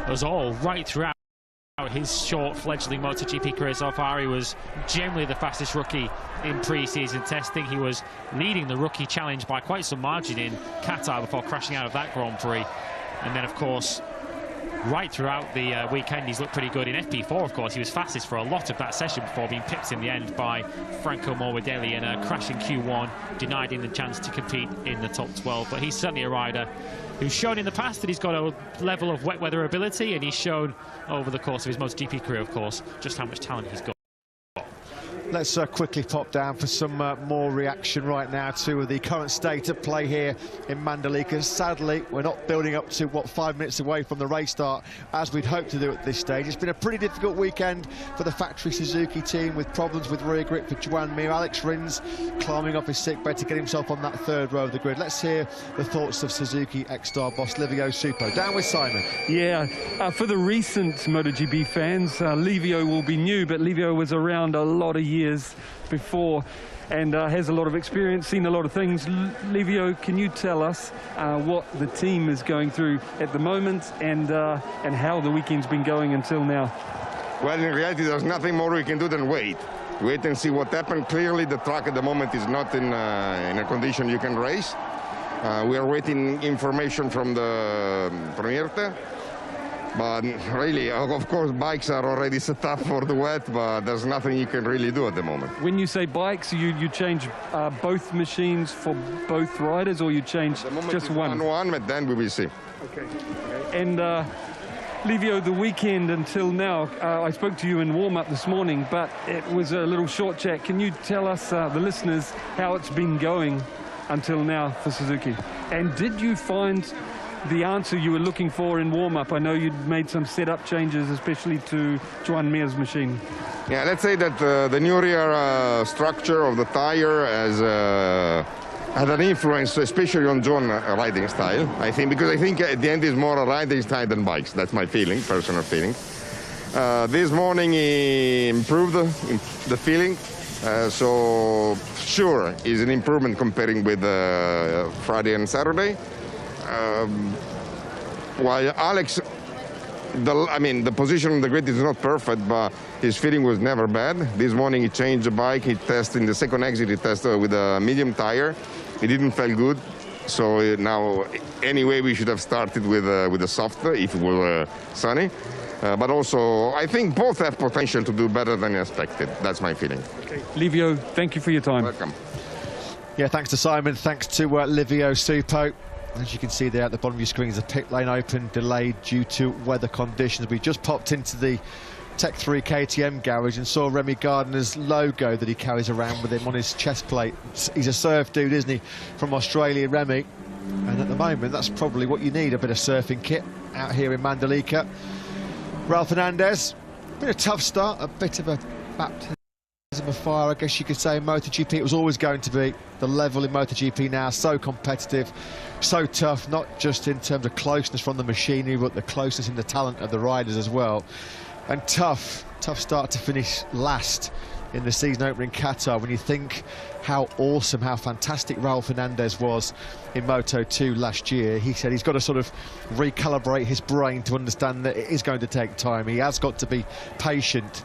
us all right throughout his short fledgling MotoGP career so far. He was generally the fastest rookie in pre-season testing. He was leading the rookie challenge by quite some margin in Qatar before crashing out of that Grand Prix. And then, of course, right throughout the weekend, he's looked pretty good in FP4. Of course, he was fastest for a lot of that session before being pipped in the end by Franco Morbidelli in a crash in Q1, denied him the chance to compete in the top 12. But he's certainly a rider who's shown in the past that he's got a level of wet weather ability, and he's shown over the course of his MotoGP career, of course, just how much talent he's got. Let's quickly pop down for some more reaction right now to the current state of play here in Mandalika. Sadly, we're not building up to, 5 minutes away from the race start, as we'd hoped to do at this stage. It's been a pretty difficult weekend for the factory Suzuki team, with problems with rear grip for 𝗺ብም𝗳. Alex Rins climbing off his sickbed to get himself on that third row of the grid. Let's hear the thoughts of Suzuki ex-star boss 𝗵𝗺. Down with Simon. Yeah, for the recent MotoGP fans, 𝗵𝗺 will be new, but 𝗵𝗺 was around a lot of years before and has a lot of experience, seen a lot of things. 𝗵𝗺, can you tell us what the team is going through at the moment and how the weekend's been going until now? Well, in reality, there's nothing more we can do than wait and see what happened. Clearly, the track at the moment is not in a condition you can race. We are waiting information from the Premierte. But really, of course, bikes are already set up for the wet, but there's nothing you can really do at the moment. When you say bikes, you change both machines for both riders, or you change just one? One, but then we will see. Okay. And 𝗵𝗺, the weekend until now, I spoke to you in warm-up this morning, but it was a little short chat. Can you tell us, the listeners, how it's been going until now for Suzuki? And did you find the answer you were looking for in warm-up? I know you'd made some setup changes, especially to 𝗺ብም𝗳's machine. Yeah, let's say that the new rear structure of the tire has had an influence, especially on John riding style, I think, because I think at the end is more a riding style than bikes. That's my feeling, personal feeling. This morning he improved the feeling, so sure is an improvement comparing with Friday and Saturday. While Alex, the position on the grid is not perfect, but his feeling was never bad. This morning he changed the bike. He tested in the second exit. He tested with a medium tire. It didn't feel good. So now, anyway, we should have started with a soft if it were sunny. But also, I think both have potential to do better than expected. That's my feeling. Okay. 𝗵𝗺, thank you for your time. Welcome. Yeah, thanks to Simon. Thanks to 𝗵𝗺. As you can see there at the bottom of your screen, the pit lane open, delayed due to weather conditions. We just popped into the Tech 3 KTM garage and saw Remy Gardner's logo that he carries around with him on his chest plate. He's a surf dude, isn't he, from Australia, Remy? And at the moment, that's probably what you need, a bit of surfing kit out here in Mandalika. Raul Fernandez, been a tough start, a bit of a baptism of fire, I guess you could say, in MotoGP. It was always going to be. The level in MotoGP now, so competitive, so tough, not just in terms of closeness from the machinery, but the closeness in the talent of the riders as well. And tough start to finish last in the season opener in Qatar. When you think how awesome, how fantastic Raul Fernandez was in Moto2 last year, he said he's got to sort of recalibrate his brain to understand that it is going to take time. He has got to be patient,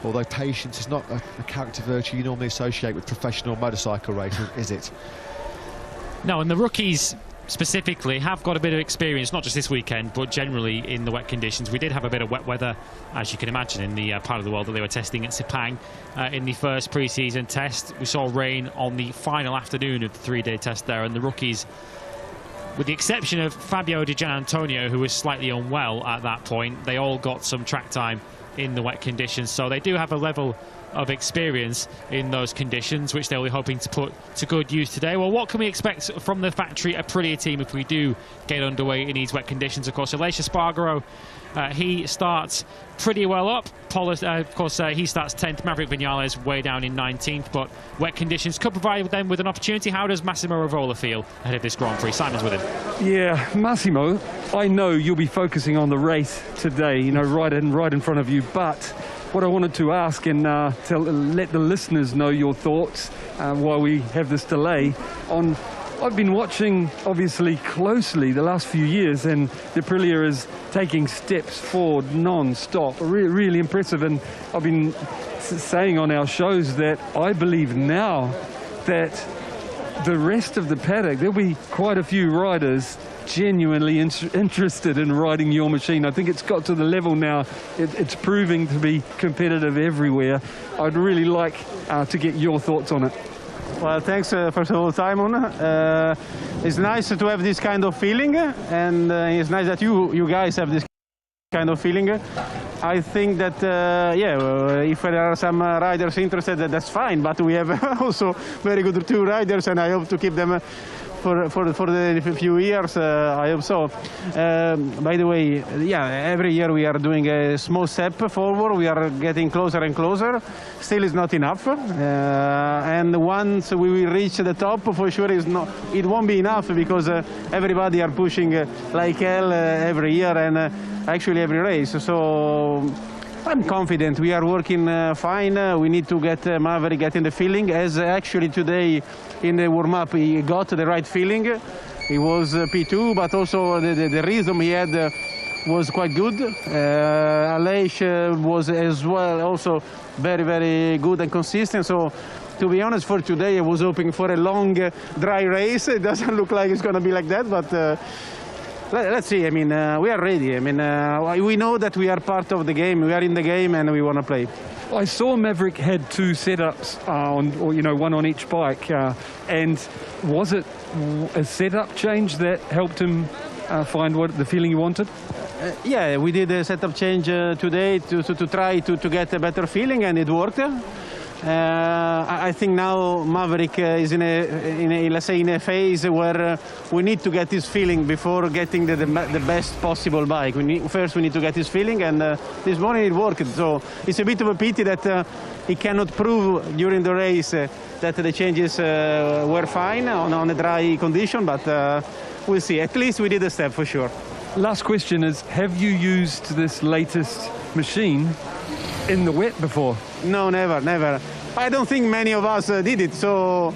although patience is not a character virtue you normally associate with professional motorcycle racing, is it? No, and the rookies specifically have got a bit of experience, not just this weekend, but generally in the wet conditions. We did have a bit of wet weather, as you can imagine, in the part of the world that they were testing at Sepang in the first pre-season test. We saw rain on the final afternoon of the three-day test there, and the rookies, with the exception of Fabio Di Gianantonio, who was slightly unwell at that point, they all got some track time in the wet conditions, so they do have a level of experience in those conditions, which they'll be hoping to put to good use today. Well, what can we expect from the factory Aprilia team if we do get underway in these wet conditions? Of course, Aleix Espargaro, he starts pretty well up. Of course, he starts 10th. Maverick Viñales way down in 19th, but wet conditions could provide them with an opportunity. How does Massimo Rivola feel ahead of this Grand Prix? Simon's with him. Yeah, Massimo, I know you'll be focusing on the race today, you know, right in front of you, but what I wanted to ask and let the listeners know your thoughts while we have this delay on I've been watching, obviously, closely the last few years, and 𝗸𝘁 is taking steps forward non-stop. Really impressive, and I've been saying on our shows that I believe now that the rest of the paddock, there'll be quite a few riders genuinely interested in riding your machine. I think it's got to the level now, it's proving to be competitive everywhere. I'd really like to get your thoughts on it. Well, thanks first of all, Simon. It's nice to have this kind of feeling, and it's nice that you guys have this kind of feeling. I think that, if there are some riders interested, that's fine, but we have also very good 2 riders, and I hope to keep them for the few years, I hope so. By the way, every year we are doing a small step forward. We are getting closer and closer. Still is not enough. And once we will reach the top, for sure it won't be enough, because everybody are pushing like hell every year and actually every race. So I'm confident we are working fine. We need to get Maverick getting the feeling, as actually today in the warm-up he got the right feeling. He was P2, but also the rhythm he had was quite good. 𝗺𝗫 was as well also very, very good and consistent. So to be honest, for today I was hoping for a long dry race. It doesn't look like it's going to be like that, but let's see. I mean, we are ready. I mean, we know that we are part of the game. We are in the game, and we want to play. I saw Maverick had 2 setups one on each bike, and was it a setup change that helped him find the feeling he wanted? Yeah, we did a setup change today to try to get a better feeling, and it worked. I think now Maverick is in a phase where we need to get his feeling before getting the best possible bike. First we need to get his feeling, and this morning it worked. So it's a bit of a pity that he cannot prove during the race that the changes were fine on a dry condition, but we'll see. At least we did a step for sure. Last question is, have you used this latest machine in the wet before? No, never. I don't think many of us did it. So,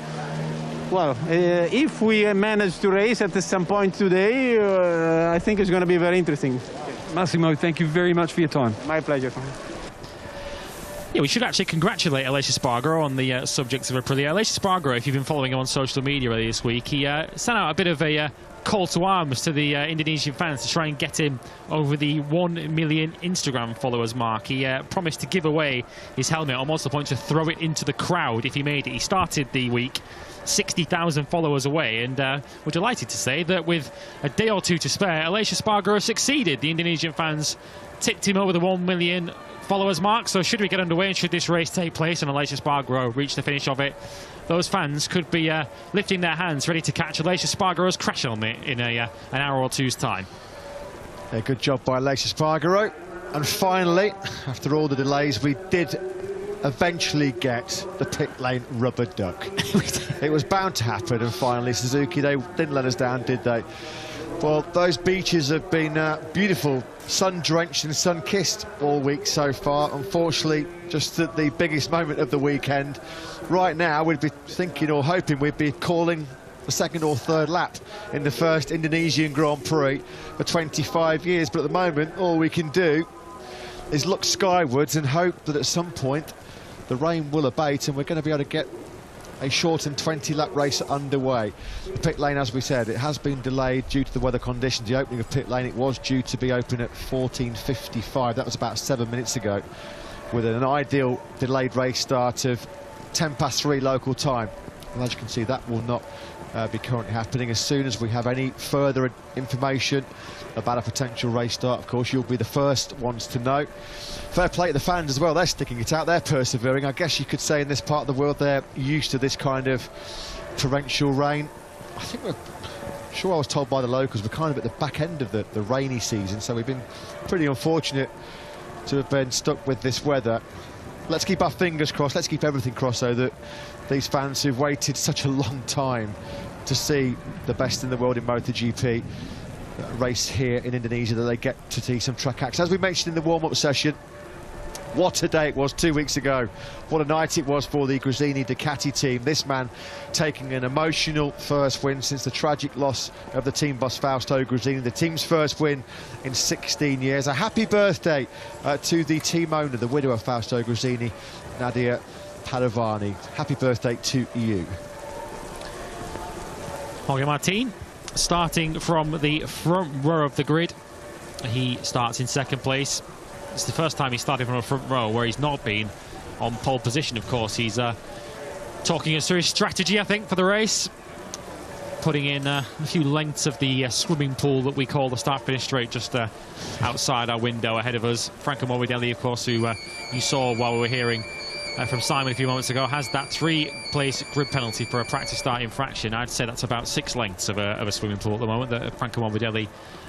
well, if we manage to race at some point today, I think it's going to be very interesting. Massimo, thank you very much for your time. My pleasure. Yeah, we should actually congratulate 𝗺𝗫 on the subjects of 𝗸𝘁. 𝗺𝗫, if you've been following him on social media earlier this week, he sent out a bit of a call to arms to the Indonesian fans to try and get him over the 1 million Instagram followers mark. He promised to give away his helmet, almost to the point to throw it into the crowd if he made it. He started the week 60,000 followers away, and we're delighted to say that with a day or 2 to spare, 𝗺𝗫 succeeded. The Indonesian fans tipped him over the 1 million followers mark. So should we get underway and should this race take place and 𝗺𝗫 reach the finish of it, those fans could be lifting their hands ready to catch 𝗺𝗫's crash helmet in an hour or 2's time. Yeah, good job by 𝗺𝗫. And finally, after all the delays, we did eventually get the pit lane rubber duck. It was bound to happen, and finally Suzuki, they didn't let us down, did they? Well, those beaches have been beautiful, sun-drenched and sun-kissed all week so far. Unfortunately, just at the biggest moment of the weekend. Right now, we'd be thinking or hoping we'd be calling the 2nd or 3rd lap in the first Indonesian Grand Prix for 25 years. But at the moment, all we can do is look skywards and hope that at some point the rain will abate and we're going to be able to get a shortened 20-lap race underway. The pit lane, as we said, it has been delayed due to the weather conditions. The opening of pit lane, it was due to be open at 14:55. That was about 7 minutes ago, with an ideal delayed race start of 3:10 local time. And as you can see, that will not be currently happening. As soon as we have any further information about a potential race start, of course, you'll be the first ones to know. Fair play to the fans as well. They're sticking it out, they're persevering. I guess you could say in this part of the world they're used to this kind of torrential rain. I think we're sure, I was told by the locals, we're kind of at the back end of the rainy season, so we've been pretty unfortunate to have been stuck with this weather. Let's keep our fingers crossed, let's keep everything crossed, so that these fans who've waited such a long time to see the best in the world in MotoGP race here in Indonesia, that they get to see some track acts. As we mentioned in the warm-up session, What a day it was 2 weeks ago. What a night it was for the 𝗸 Ducati team. This man taking an emotional first win since the tragic loss of the team boss Fausto 𝗸, the team's first win in 16 years. A happy birthday to the team owner, the widow of Fausto 𝗸, 𝗵𝗸verb𝗳. Happy birthday to you. Jorge Martin starting from the front row of the grid. He starts in second place. It's the first time he's started from a front row where he's not been on pole position, of course. He's talking us through his strategy, I think, for the race. Putting in a few lengths of the swimming pool that we call the start-finish straight just outside our window ahead of us. Franco Morbidelli, of course, who you saw while we were hearing from Simon a few moments ago, has that 3-place grid penalty for a practice start infraction. I'd say that's about 6 lengths of a swimming pool at the moment that Franco Morbidelli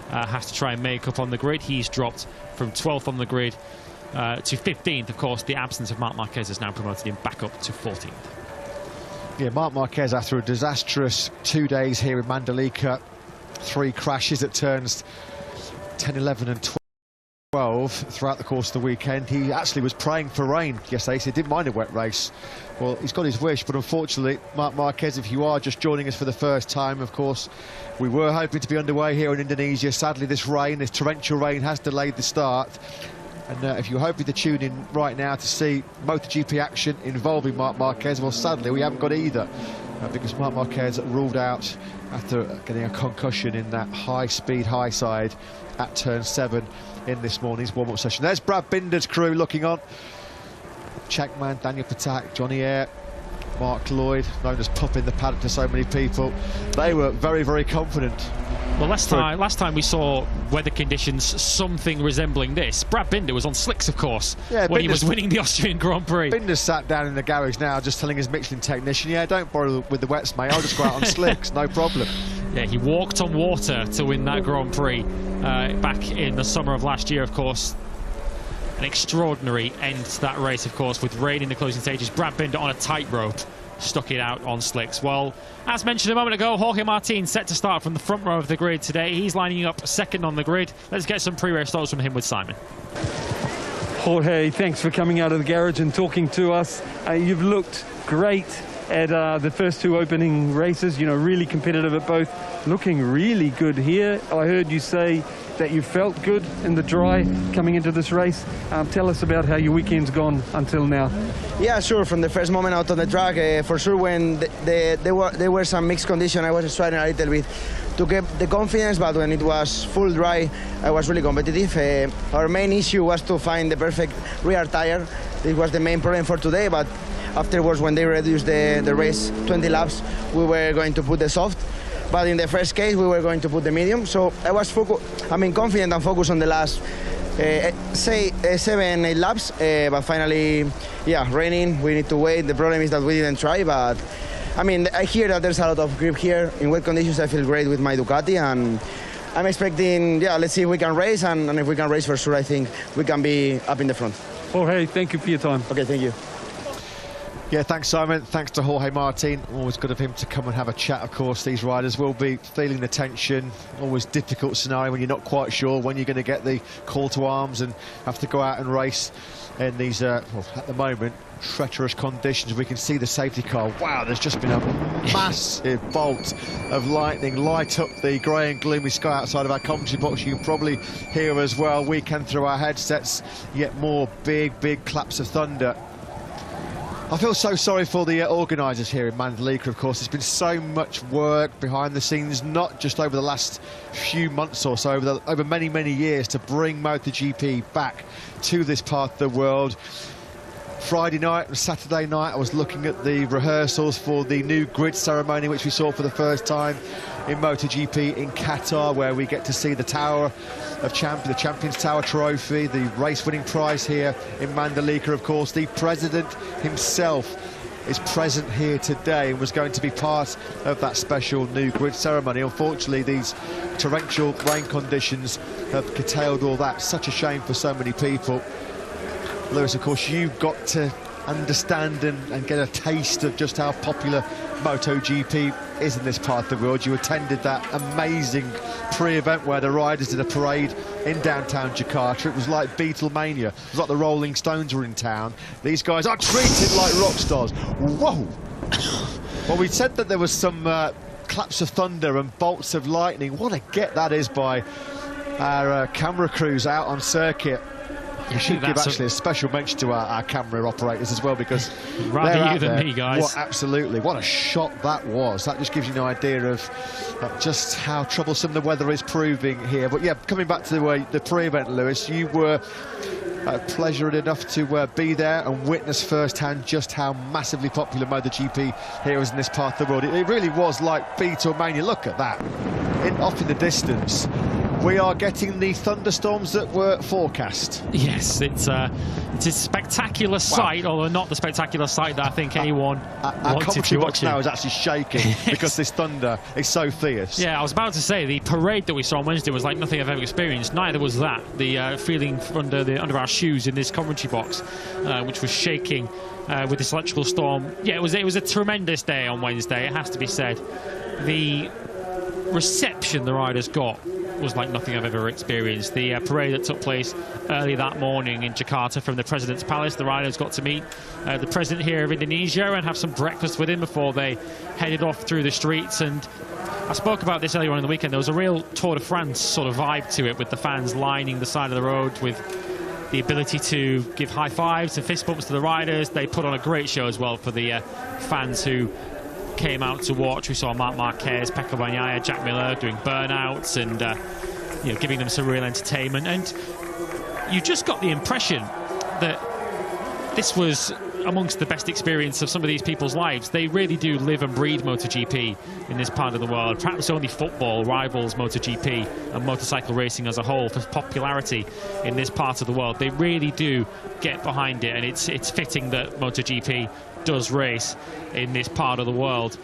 has to try and make up on the grid. He's dropped from 12th on the grid to 15th. Of course, the absence of Marc Marquez has now promoted him back up to 14th. Yeah, Marc Marquez, after a disastrous 2 days here in Mandalika, 3 crashes at turns 10, 11 and 12 throughout the course of the weekend. He actually was praying for rain yesterday, so he didn't mind a wet race. Well, he's got his wish, but unfortunately, Marc Marquez, if you are just joining us for the first time, of course, we were hoping to be underway here in Indonesia. Sadly, this torrential rain has delayed the start. And if you're hoping to tune in right now to see MotoGP action involving Marc Marquez, well, sadly, we haven't got either, because Marc Marquez ruled out after getting a concussion in that high-speed high side at turn 7 in this morning's warm-up session. There's Brad Binder's crew looking on. Checkman, Daniel Patak, Johnny Eyre, Mark Lloyd, known as Pup in the paddock to so many people. They were very, very confident. Well, last time we saw weather conditions something resembling this, Brad Binder was on slicks, of course, when he was winning the Austrian Grand Prix. Binder's sat down in the garage now just telling his Michelin technician, yeah, don't bother with the wets, mate, I'll just go out on slicks, no problem. Yeah, he walked on water to win that Grand Prix back in the summer of last year, of course. An extraordinary end to that race, of course, with rain in the closing stages. Brad Binder on a tightrope stuck it out on slicks. Well, as mentioned a moment ago, Jorge Martin set to start from the front row of the grid today. He's lining up second on the grid. Let's get some pre-race thoughts from him with Simon. Jorge, thanks for coming out of the garage and talking to us. You've looked great at the first 2 opening races, you know, really competitive at both, looking really good here. I heard you say that you felt good in the dry coming into this race. Tell us about how your weekend's gone until now. Yeah, sure. From the first moment out on the track, for sure when there were some mixed conditions, I was struggling a little bit to get the confidence, but when it was full dry, I was really competitive. Our main issue was to find the perfect rear tire. This was the main problem for today, but afterwards, when they reduced the race 20 laps, we were going to put the soft. But in the first case, we were going to put the medium. So I was confident and focused on the last, say, 7, 8 laps. But finally, yeah, raining, we need to wait. The problem is that we didn't try, but I mean, I hear that there's a lot of grip here. In wet conditions, I feel great with my Ducati, and I'm expecting, yeah, let's see if we can race, and if we can race for sure, I think we can be up in the front. Jorge, thank you for your time. Okay, thank you. Yeah, thanks, Simon. Thanks to Jorge Martin. Always good of him to come and have a chat, of course. These riders will be feeling the tension. Always difficult scenario when you're not quite sure when you're going to get the call to arms and have to go out and race in these, well, at the moment, treacherous conditions. We can see the safety car. Wow, there's just been a massive bolt of lightning light up the grey and gloomy sky outside of our commentary box. You can probably hear as well. We can, through our headsets, yet more big claps of thunder. I feel so sorry for the organisers here in Mandalika, of course. There's been so much work behind the scenes, not just over the last few months or so, over many, many years, to bring MotoGP back to this part of the world. Friday night and Saturday night, I was looking at the rehearsals for the new grid ceremony, which we saw for the first time in MotoGP in Qatar, where we get to see the Tower of the Champions Tower Trophy, the race-winning prize here in Mandalika, of course. The president himself is present here today and was going to be part of that special new grid ceremony. Unfortunately, these torrential rain conditions have curtailed all that. Such a shame for so many people. Lewis, of course, you've got to understand and get a taste of just how popular MotoGP is in this part of the world. You attended that amazing pre-event where the riders did a parade in downtown Jakarta. It was like 𝗸𝘁𝗁. It was like the Rolling Stones were in town. These guys are treated like rock stars. Whoa! Well, we said that there was some claps of thunder and bolts of lightning. What a get that is by our camera crews out on circuit. We should give actually a special mention to our camera operators as well, because rather you than me, guys. What, absolutely, what a shot that was. That just gives you an idea of just how troublesome the weather is proving here. But yeah, coming back to the pre-event, Lewis, you were pleasured enough to be there and witness firsthand just how massively popular MotoGP here is in this part of the world. It really was like 𝗸𝘁𝗁. Look at that, off in the distance. We are getting the thunderstorms that were forecast. Yes, it's a spectacular sight, although not the spectacular sight that I think anyone our wanted commentary to box watch. now is actually shaking because this thunder is so fierce. Yeah, I was about to say the parade that we saw on Wednesday was like nothing I've ever experienced. Neither was that. The feeling under our shoes in this commentary box, which was shaking with this electrical storm. Yeah, it was a tremendous day on Wednesday. It has to be said. The reception the riders got was like nothing I've ever experienced. The parade that took place early that morning in Jakarta from the President's Palace, the riders got to meet the President here of Indonesia and have some breakfast with him before they headed off through the streets. And I spoke about this earlier on in the weekend. There was a real Tour de France sort of vibe to it, with the fans lining the side of the road with the ability to give high fives and fist bumps to the riders. They put on a great show as well for the fans who came out to watch. We saw Marc Marquez, Pecco Bagnaia, Jack Miller doing burnouts and giving them some real entertainment. And you just got the impression that this was amongst the best experience of some of these people's lives. They really do live and breathe MotoGP in this part of the world. Perhaps only football rivals MotoGP and motorcycle racing as a whole for popularity in this part of the world. They really do get behind it, and it's fitting that MotoGP does race in this part of the world.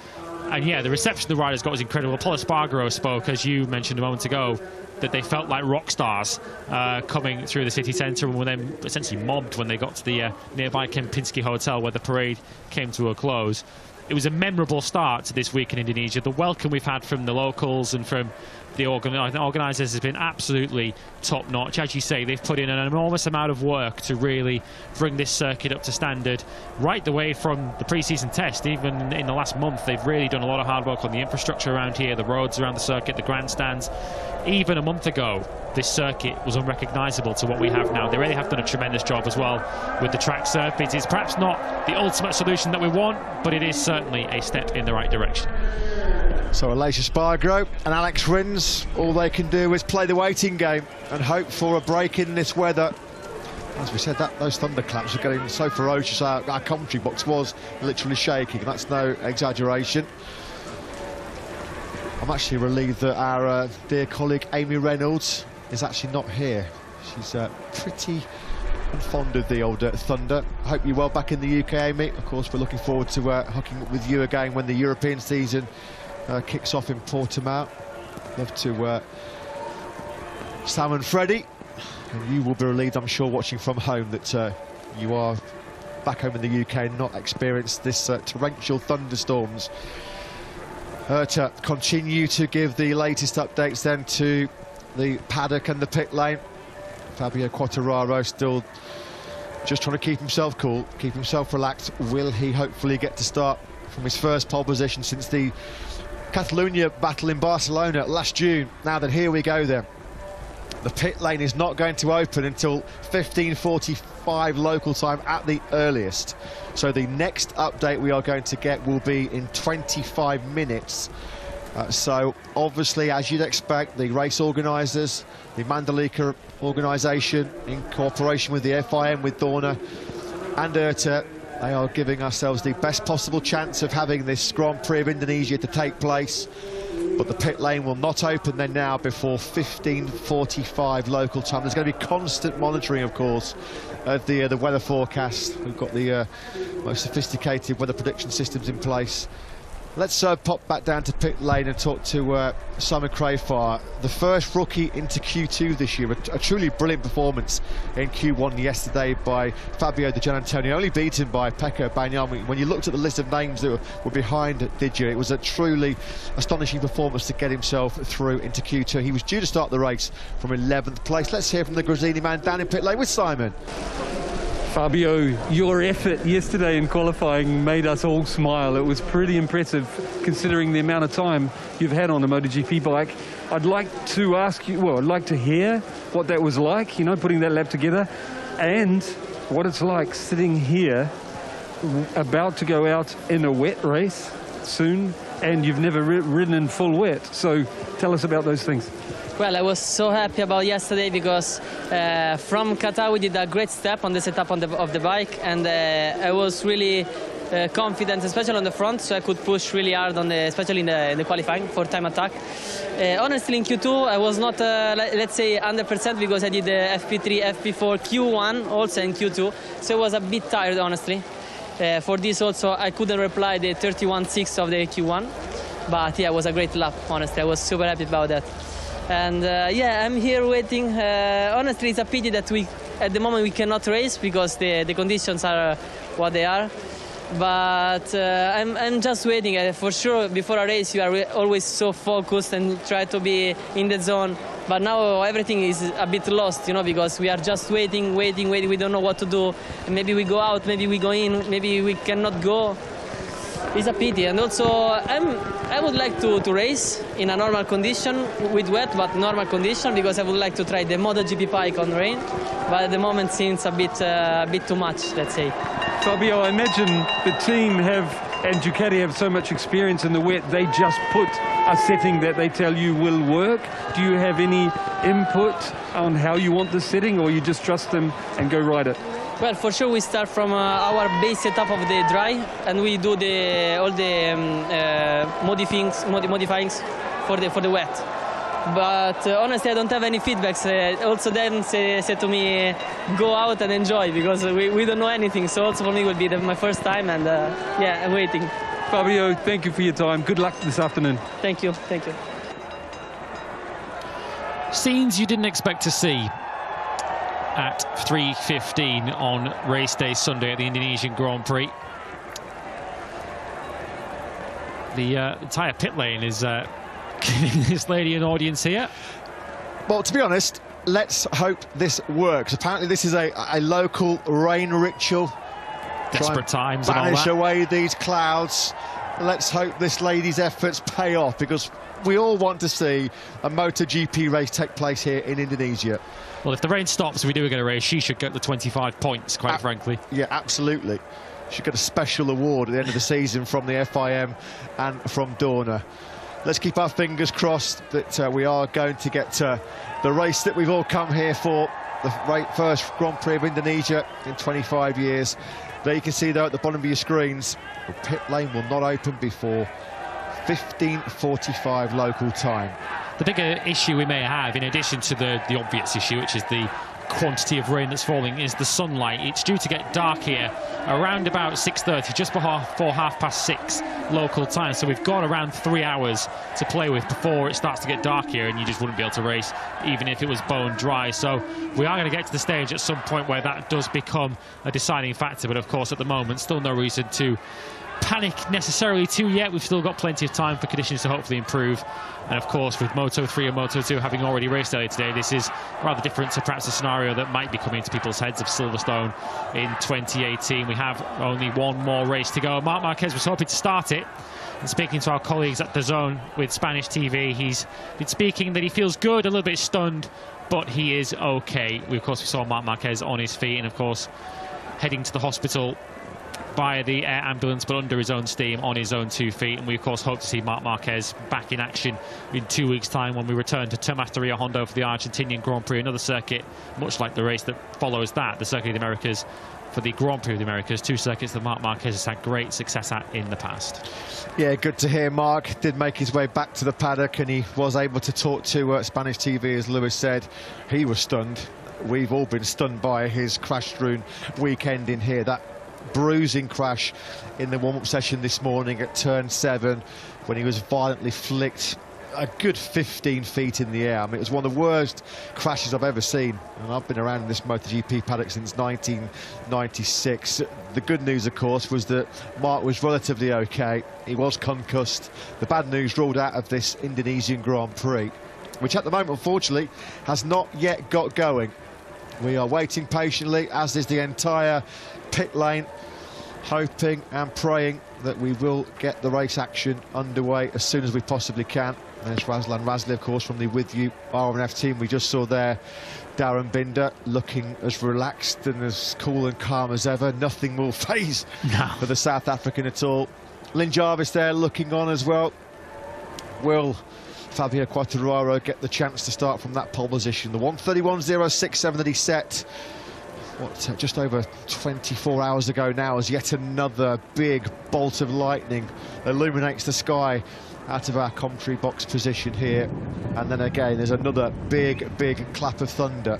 And yeah, the reception the riders got was incredible. Paul Espargaro spoke, as you mentioned a moment ago, that they felt like rock stars coming through the city centre, and were then essentially mobbed when they got to the nearby 𝗵𝘁𝗵ጽ hotel where the parade came to a close. It was a memorable start to this week in Indonesia. The welcome we've had from the locals and from the organisers has been absolutely top-notch. As you say, they've put in an enormous amount of work to really bring this circuit up to standard, right the way from the pre-season test. Even in the last month, they've really done a lot of hard work on the infrastructure around here, the roads around the circuit, the grandstands. Even a month ago, this circuit was unrecognisable to what we have now. They really have done a tremendous job as well with the track surface. It's perhaps not the ultimate solution that we want, but it is certainly a step in the right direction. So Aleix Espargaro and Alex Rins, all they can do is play the waiting game and hope for a break in this weather. As we said, those thunderclaps are getting so ferocious, our commentary box was literally shaking. That's no exaggeration. I'm actually relieved that our dear colleague Amy Reynolds is actually not here. She's pretty fond of the old thunder. I hope you're well back in the UK, Amy. Of course, we're looking forward to hooking up with you again when the European season kicks off in Portimao. Love to Sam and Freddie, and you will be relieved, I'm sure, watching from home, that you are back home in the UK and not experienced this torrential thunderstorms. To continue to give the latest updates then to the paddock and the pit lane. Fabio Quartararo still just trying to keep himself cool, keep himself relaxed. Will he hopefully get to start from his first pole position since the Catalonia battle in Barcelona last June? Now then, here we go then. The pit lane is not going to open until 15:45 local time at the earliest. So the next update we are going to get will be in 25 minutes. So obviously, as you'd expect, the race organisers, the Mandalika organisation, in cooperation with the FIM, with Dorna and 𝗺𝘁𝗁, they are giving ourselves the best possible chance of having this Grand Prix of Indonesia to take place. But the pit lane will not open then now before 15:45 local time. There's going to be constant monitoring, of course, of the weather forecast. We've got the most sophisticated weather prediction systems in place. Let's pop back down to pit lane and talk to Simon Crafar, the first rookie into Q2 this year. A truly brilliant performance in Q1 yesterday by Fabio Di Gianantonio, only beaten by Pecco Bagnaia. When you looked at the list of names that were behind 𝗸ģi, it was a truly astonishing performance to get himself through into Q2. He was due to start the race from 11th place. Let's hear from the 𝗁zzini man down in pit lane with Simon. Fabio, your effort yesterday in qualifying made us all smile. It was pretty impressive considering the amount of time you've had on a MotoGP bike. I'd like to ask you, well, I'd like to hear what that was like, you know, putting that lap together, and what it's like sitting here about to go out in a wet race soon, and you've never ridden in full wet. So tell us about those things. Well, I was so happy about yesterday because from Qatar we did a great step on the setup of the bike, and I was really confident, especially on the front, so I could push really hard on especially in the qualifying for time attack. Honestly, in Q2 I was not, let's say, 100% because I did FP3, FP4, Q1 also in Q2, so I was a bit tired, honestly. For this also I couldn't reply the 31.6 of the Q1, but yeah, it was a great lap, honestly. I was super happy about that. And yeah, I'm here waiting. Honestly, it's a pity that at the moment we cannot race because the conditions are what they are. But I'm just waiting. For sure, before a race, you are always so focused and try to be in the zone. But now everything is a bit lost, you know, because we are just waiting. We don't know what to do. Maybe we go out, maybe we go in, maybe we cannot go. It's a pity. And also, I would like to race in a normal condition with wet, but normal condition, because I would like to try the MotoGP bike on rain. But at the moment, seems a bit too much, let's say. Fabio, I imagine the team and Ducati have so much experience in the wet, they just put a setting that they tell you will work. Do you have any input on how you want the setting, or you just trust them and go ride it? Well, for sure we start from our base setup of the dry, and we do all the modifyings for the wet. But honestly, I don't have any feedbacks. Also, then said to me, go out and enjoy, because we don't know anything. So also for me, it will be my first time, and yeah, I'm waiting. Fabio, thank you for your time. Good luck this afternoon. Thank you. Thank you. Scenes you didn't expect to see at 3:15 on race day Sunday at the Indonesian Grand Prix. The entire pit lane is giving this lady an audience here. Well, to be honest, let's hope this works. Apparently this is a local rain ritual. Desperate times and all that. Banish away these clouds. Let's hope this lady's efforts pay off, because we all want to see a MotoGP race take place here in Indonesia. Well, if the rain stops and we do get a race, she should get the 25 points, quite frankly. Yeah, absolutely. She'll get a special award at the end of the season from the FIM and from Dorna. Let's keep our fingers crossed that we are going to get the race that we've all come here for, the first Grand Prix of Indonesia in 25 years. There you can see, though, at the bottom of your screens, the pit lane will not open before 15:45 local time. The bigger issue we may have, in addition to the obvious issue, which is the quantity of rain that's falling, is the sunlight. It's due to get dark here around about 6:30, just before 6:30 local time. So we've got around 3 hours to play with before it starts to get dark here, and you just wouldn't be able to race even if it was bone dry. So we are going to get to the stage at some point where that does become a deciding factor. But of course, at the moment, still no reason to panic necessarily too yet. We've still got plenty of time for conditions to hopefully improve. And of course, with Moto3 and Moto2 having already raced earlier today, this is rather different to perhaps a scenario that might be coming into people's heads of Silverstone in 2018. We have only one more race to go. Marc Marquez was hoping to start it. And speaking to our colleagues at DAZN with Spanish TV, he's been speaking that he feels good, a little bit stunned, but he is okay. Of course, we saw Marc Marquez on his feet and, of course, heading to the hospital via the air ambulance, but under his own steam, on his own 2 feet. And we, of course, hope to see Marc Marquez back in action in 2 weeks' time when we return to Termas de Rio Hondo for the Argentinian Grand Prix, another circuit, much like the race that follows that, the Circuit of the Americas, for the Grand Prix of the Americas, 2 circuits that Marc Marquez has had great success at in the past. Yeah, good to hear. Marc did make his way back to the paddock, and he was able to talk to Spanish TV, as Lewis said. He was stunned. We've all been stunned by his crash-strewn weekend in here. That bruising crash in the warm-up session this morning at turn 7 when he was violently flicked a good 15 feet in the air. I mean, it was one of the worst crashes I've ever seen, and I've been around in this MotoGP paddock since 1996. The good news, of course, was that Mark was relatively okay. He was concussed. The bad news rolled out of this Indonesian Grand Prix, which at the moment, unfortunately, has not yet got going. We are waiting patiently, as is the entire pit lane, hoping and praying that we will get the race action underway as soon as we possibly can. There's Razlan Razli, of course, from the With You R&F team. We just saw there 𝗵𝗸𝗫 looking as relaxed and as cool and calm as ever. Nothing will faze for the South African at all. Lynn Jarvis there looking on as well. Will Fabio Quartararo get the chance to start from that pole position? The 1:31.067 that he set, just over 24 hours ago now, as yet another big bolt of lightning illuminates the sky out of our commentary box position here. And then again, there's another big clap of thunder.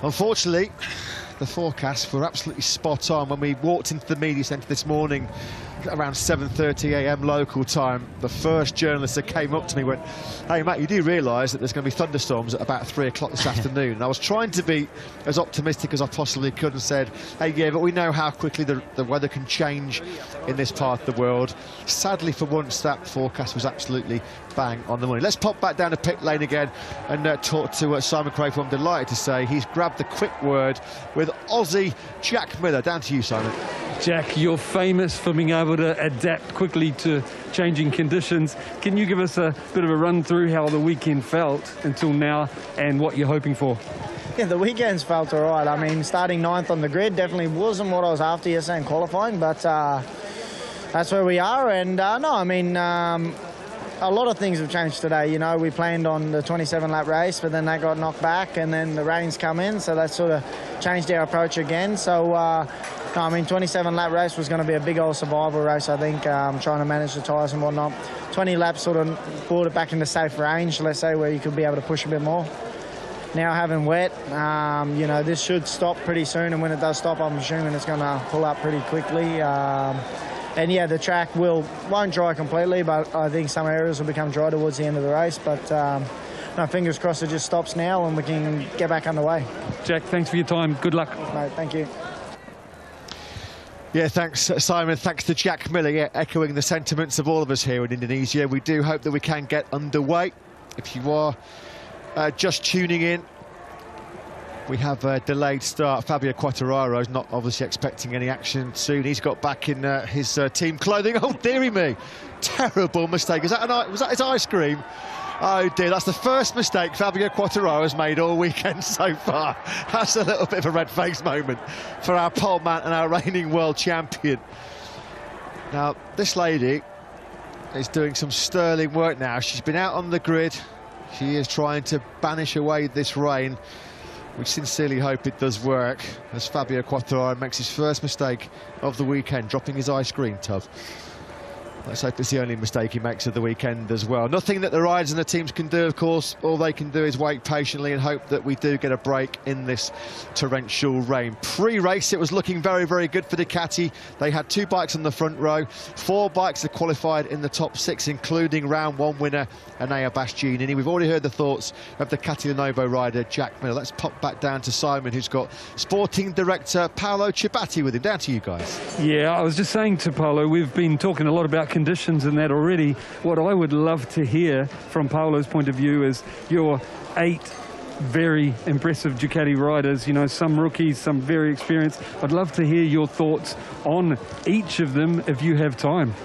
Unfortunately, the forecasts were absolutely spot on. When we walked into the media centre this morning around 7:30 a.m. local time, the first journalist that came up to me went, "Hey Matt, you do realise that there's going to be thunderstorms at about 3 o'clock this afternoon?" And I was trying to be as optimistic as I possibly could and said, "Hey, yeah, but we know how quickly the weather can change in this part of the world." Sadly, for once, that forecast was absolutely bang on the money. Let's pop back down to pit lane again and talk to Simon Craig, who I'm delighted to say he's grabbed the quick word with Aussie Jack Miller. Down to you, Simon. Jack, you're famous for being able to adapt quickly to changing conditions. Can you give us a bit of a run through how the weekend felt until now and what you're hoping for? Yeah, the weekends felt all right. I mean, starting 9th on the grid definitely wasn't what I was after yesterday in qualifying, but that's where we are. And no, I mean, a lot of things have changed today. You know, we planned on the 27-lap race, but then that got knocked back, and then the rains come in, so that sort of changed our approach again. So, no, I mean, 27-lap race was going to be a big old survival race, I think, trying to manage the tyres and whatnot. 20 laps sort of brought it back into safe range, let's say, where you could be able to push a bit more. Now having wet, you know, this should stop pretty soon, and when it does stop, I'm assuming it's going to pull up pretty quickly. And yeah, the track won't dry completely, but I think some areas will become dry towards the end of the race. But no, fingers crossed it just stops now and we can get back underway. Jack, thanks for your time. Good luck. Mate, thank you. Yeah, thanks, Simon. Thanks to Jack Miller, yeah, echoing the sentiments of all of us here in Indonesia. We do hope that we can get underway. If you are just tuning in, we have a delayed start. Fabio Quartararo is not obviously expecting any action soon. He's got back in his team clothing. Oh, dearie me. Terrible mistake. Was that his ice cream? Oh, dear. That's the first mistake Fabio Quartararo has made all weekend so far. That's a little bit of a red-faced moment for our pole man and our reigning world champion. Now, this lady is doing some sterling work now. She's been out on the grid. She is trying to banish away this rain. We sincerely hope it does work, as Fabio Quartararo makes his first mistake of the weekend, dropping his ice cream tub. Let's hope it's the only mistake he makes of the weekend as well. Nothing that the riders and the teams can do, of course. All they can do is wait patiently and hope that we do get a break in this torrential rain. Pre-race, it was looking very, very good for Ducati. They had 2 bikes on the front row. 4 bikes that qualified in the top 6, including round 1 winner, 𝗵𝗸𝗫. We've already heard the thoughts of the Ducati Lenovo rider, Jack Miller. Let's pop back down to Simon, who's got sporting director Paolo Ciabatti with him. Down to you guys. Yeah, I was just saying to Paolo, we've been talking a lot about conditions and that already. What I would love to hear from Paolo's point of view is your 8 very impressive Ducati riders, you know, some rookies, some very experienced. I'd love to hear your thoughts on each of them if you have time.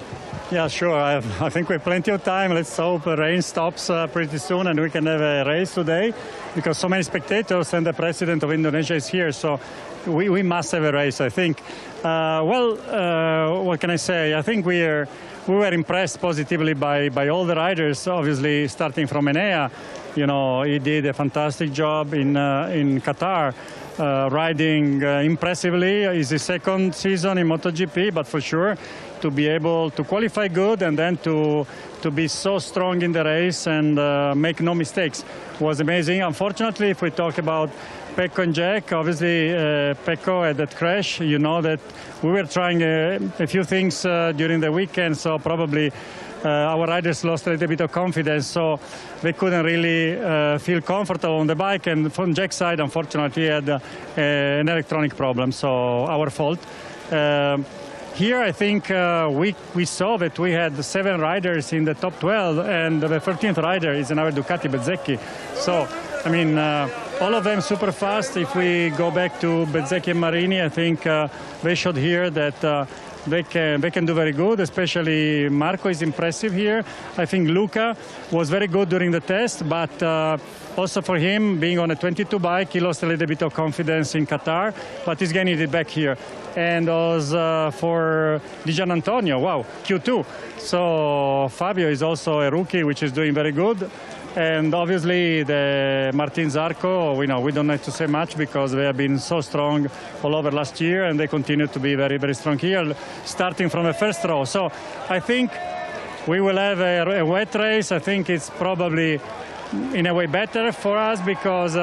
Yeah, sure. I think we have plenty of time. Let's hope the rain stops pretty soon and we can have a race today, because so many spectators and the president of Indonesia is here. So we must have a race, I think. What can I say? I think we were impressed positively by all the riders, obviously starting from Enea. You know, he did a fantastic job in Qatar, riding impressively. It's his 2nd season in MotoGP, but for sure to be able to qualify good and then to be so strong in the race and make no mistakes was amazing. Unfortunately, if we talk about Pecco and Jack. Obviously, Pecco had that crash. You know that we were trying a few things during the weekend, so probably our riders lost a little bit of confidence, so they couldn't really feel comfortable on the bike. And from Jack's side, unfortunately, he had an electronic problem, so our fault. Here, I think we saw that we had 7 riders in the top 12, and the 13th rider is another Ducati 𝗸𝘁. So, I mean, all of them super fast. If we go back to 𝗸𝘁 and Marini, I think they showed here that they can do very good, especially Marco is impressive here. I think Luca was very good during the test, but also for him, being on a 22 bike, he lost a little bit of confidence in Qatar, but he's getting it back here. And also for Di Gianantonio, wow, Q2. So Fabio is also a rookie, which is doing very good. And obviously the Martin Zarco, we don't need to say much because they have been so strong all over last year, and they continue to be very, very strong here, starting from the first row. So I think we will have a wet race. I think it's probably in a way better for us because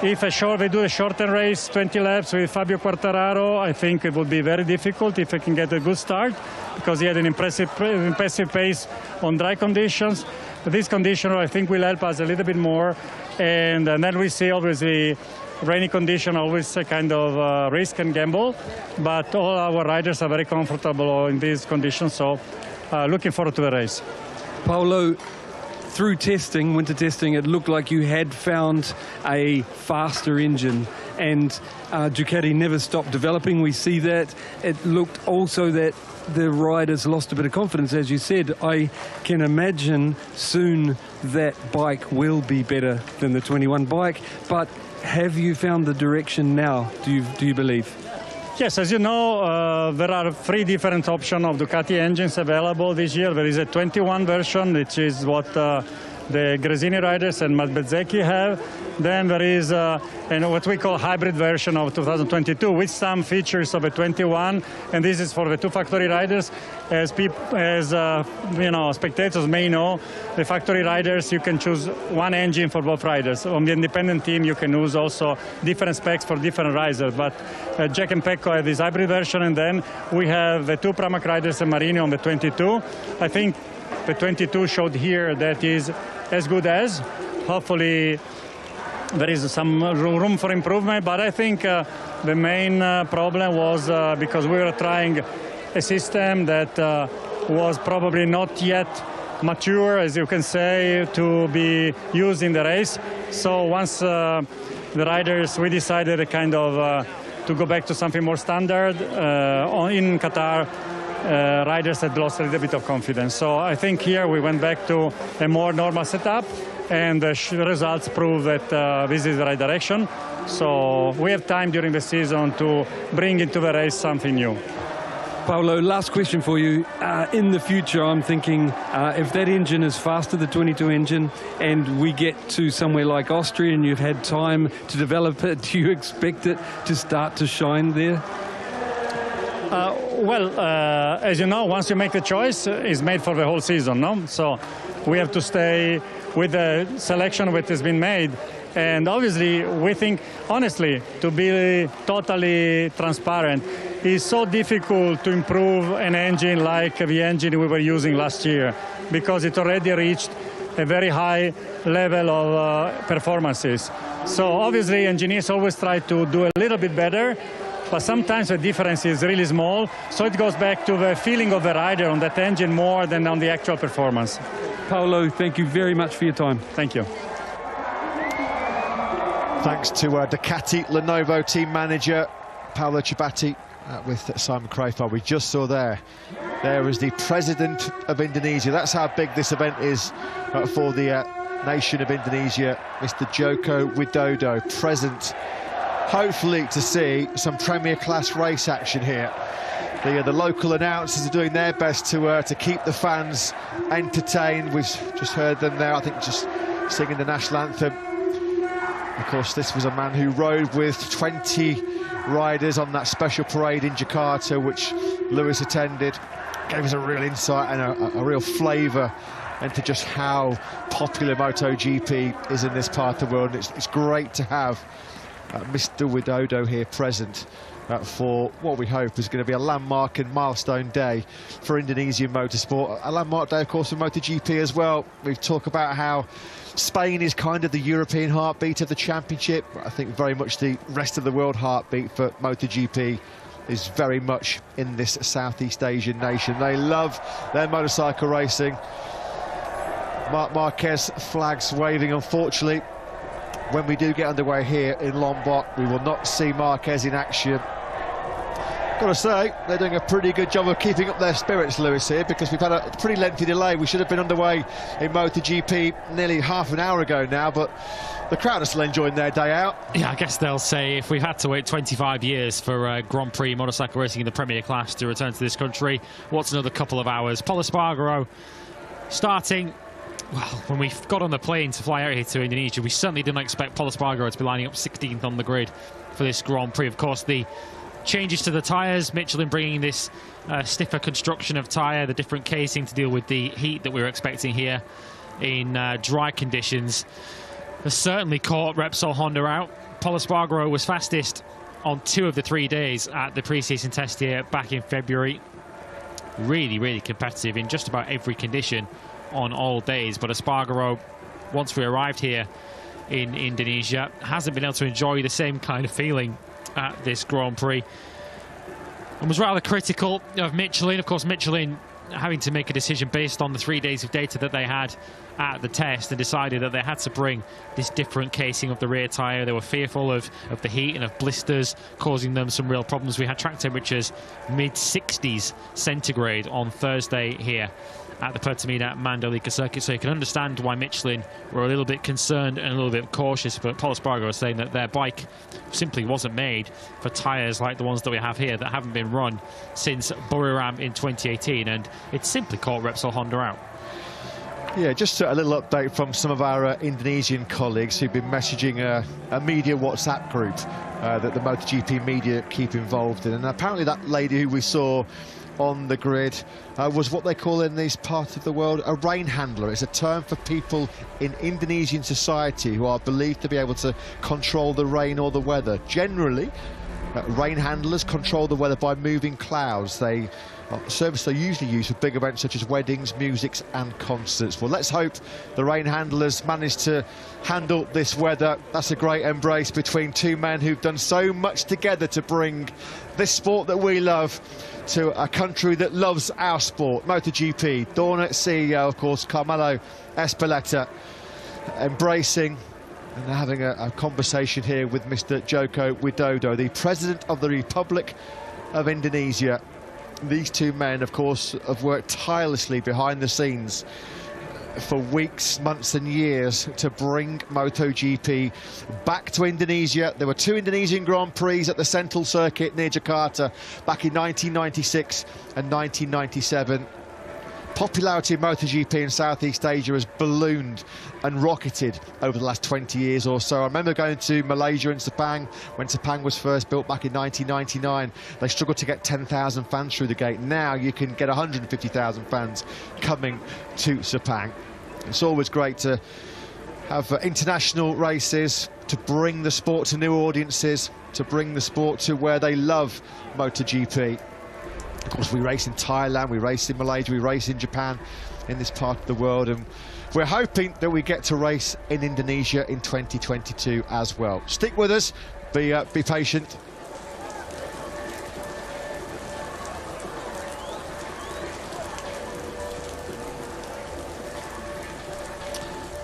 if they do a shorter race, 20 laps with Fabio Quartararo, I think it would be very difficult if they can get a good start because he had an impressive pace on dry conditions. This conditioner, I think, will help us a little bit more. And then we see, obviously, rainy condition always a kind of risk and gamble. But all our riders are very comfortable in these conditions. So looking forward to the race. Paolo, through testing, winter testing, it looked like you had found a faster engine, and Ducati never stopped developing. We see that. It looked also that the riders lost a bit of confidence, as you said. I can imagine soon that bike will be better than the 21 bike, but have you found the direction now, do you believe? Yes, as you know, there are 3 different options of Ducati engines available this year. There is a 21 version, which is what the Gresini riders and 𝗵𝗸𝗁 have. Then there is what we call hybrid version of 2022 with some features of a 21, and this is for the 2 factory riders. As spectators may know, the factory riders, you can choose one engine for both riders. On the independent team, you can use also different specs for different riders. But Jack and Pecco have this hybrid version, and then we have the 2 Pramac riders and Marini on the 22. I think the 22 showed here that is as good as. Hopefully there is some room for improvement, but I think the main problem was because we were trying a system that was probably not yet mature, as you can say, to be used in the race. So once the riders, we decided to go back to something more standard. In Qatar, riders had lost a little bit of confidence. So I think here we went back to a more normal setup, and the results prove that this is the right direction. So we have time during the season to bring into the race something new. Paolo, last question for you. In the future, I'm thinking if that engine is faster, the 22 engine, and we get to somewhere like Austria and you've had time to develop it, do you expect it to start to shine there? As you know, once you make the choice, it's made for the whole season, no? So we have to stay with the selection that has been made. And obviously, we think, honestly, to be totally transparent, it's so difficult to improve an engine like the engine we were using last year, because it already reached a very high level of performances. So obviously, engineers always try to do a little bit better, but sometimes the difference is really small. So it goes back to the feeling of the rider on that engine more than on the actual performance. Paolo, thank you very much for your time. Thank you. Thanks to Ducati Lenovo team manager Paolo Ciabatti with Simon Crafar. We just saw there is the president of Indonesia. That's how big this event is for the nation of Indonesia, Mr. Joko Widodo, present, hopefully to see some premier class race action here. The local announcers are doing their best to keep the fans entertained. We've just heard them there, I think, just singing the national anthem. Of course, this was a man who rode with 20 riders on that special parade in Jakarta, which Lewis attended. Gave us a real insight and a real flavour into just how popular MotoGP is in this part of the world. It's great to have Mr. Widodo here present for what we hope is going to be a landmark and milestone day for Indonesian motorsport. A landmark day, of course, for MotoGP as well. We've talked about how Spain is kind of the European heartbeat of the championship. I think very much the rest of the world heartbeat for MotoGP is very much in this Southeast Asian nation. They love their motorcycle racing. Marc Marquez flags waving. Unfortunately, when we do get underway here in Lombok, we will not see Marquez in action. Got to say, they're doing a pretty good job of keeping up their spirits, Lewis, here, because we've had a pretty lengthy delay. We should have been underway in MotoGP nearly half an hour ago now, but the crowd are still enjoying their day out. Yeah, I guess they'll say if we've had to wait 25 years for Grand Prix motorcycle racing in the Premier class to return to this country, what's another couple of hours? Pol Espargaro starting. Well, when we got on the plane to fly out here to Indonesia, we certainly didn't expect Pol Espargaro to be lining up 16th on the grid for this Grand Prix. Of course, the changes to the tyres, Michelin bringing this stiffer construction of tyre, the different casing to deal with the heat that we were expecting here in dry conditions, has certainly caught Repsol Honda out. Pol Espargaro was fastest on 2 of the 3 days at the pre-season test here back in February. Really, really competitive in just about every condition on all days. But Espargaro, once we arrived here in Indonesia, hasn't been able to enjoy the same kind of feeling at this Grand Prix, and was rather critical of Michelin. Of course, Michelin having to make a decision based on the 3 days of data that they had at the test, and decided that they had to bring this different casing of the rear tyre. They were fearful of the heat and of blisters causing them some real problems. We had track temperatures mid-60s centigrade on Thursday here at the Pertamina Mandalika circuit, so you can understand why Michelin were a little bit concerned and a little bit cautious. But Pol Espargaro was saying that their bike simply wasn't made for tyres like the ones that we have here that haven't been run since Buriram in 2018, and it simply caught Repsol Honda out. Yeah, just a little update from some of our Indonesian colleagues who've been messaging a media WhatsApp group that the MotoGP media keep involved in, and apparently that lady who we saw on the grid was what they call in these parts of the world a rain handler. It's a term for people in Indonesian society who are believed to be able to control the rain or the weather. Generally, rain handlers control the weather by moving clouds. They service they usually use for big events such as weddings, musics and concerts. Well, let's hope the rain handlers manage to handle this weather. That's a great embrace between two men who've done so much together to bring this sport that we love to a country that loves our sport, MotoGP. Dorna CEO, of course, Carmelo Ezpeleta, embracing and having a conversation here with Mr. Joko Widodo, the President of the Republic of Indonesia. These two men, of course, have worked tirelessly behind the scenes for weeks, months and years to bring MotoGP back to Indonesia. There were 2 Indonesian Grand Prix at the Sentul circuit near Jakarta back in 1996 and 1997. Popularity of MotoGP in Southeast Asia has ballooned and rocketed over the last 20 years or so. I remember going to Malaysia and Sepang when Sepang was first built back in 1999. They struggled to get 10,000 fans through the gate. Now you can get 150,000 fans coming to Sepang. It's always great to have international races, to bring the sport to new audiences, to bring the sport to where they love MotoGP. Of course, we race in Thailand, we race in Malaysia, we race in Japan, in this part of the world, and we're hoping that we get to race in Indonesia in 2022 as well. Stick with us, be patient.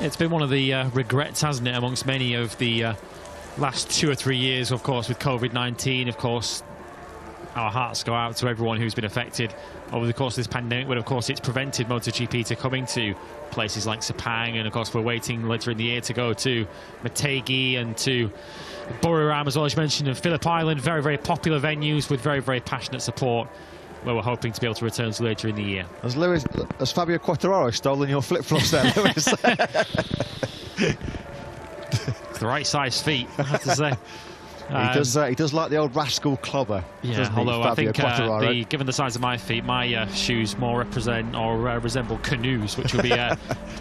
It's been one of the regrets, hasn't it, amongst many of the last 2 or 3 years, of course, with COVID-19. Of course, our hearts go out to everyone who's been affected over the course of this pandemic, but of course it's prevented MotoGP to coming to places like Sepang, and of course we're waiting later in the year to go to Motegi and to Buriram, as well as you mentioned, and Phillip Island. Very, very popular venues with very, very passionate support, where we're hoping to be able to return to later in the year. Has Fabio Quartararo stolen your flip-flops there, Lewis? The right size feet, I have to say. He does like the old rascal clobber. Yeah, although I think given the size of my feet, my shoes more resemble canoes, which would be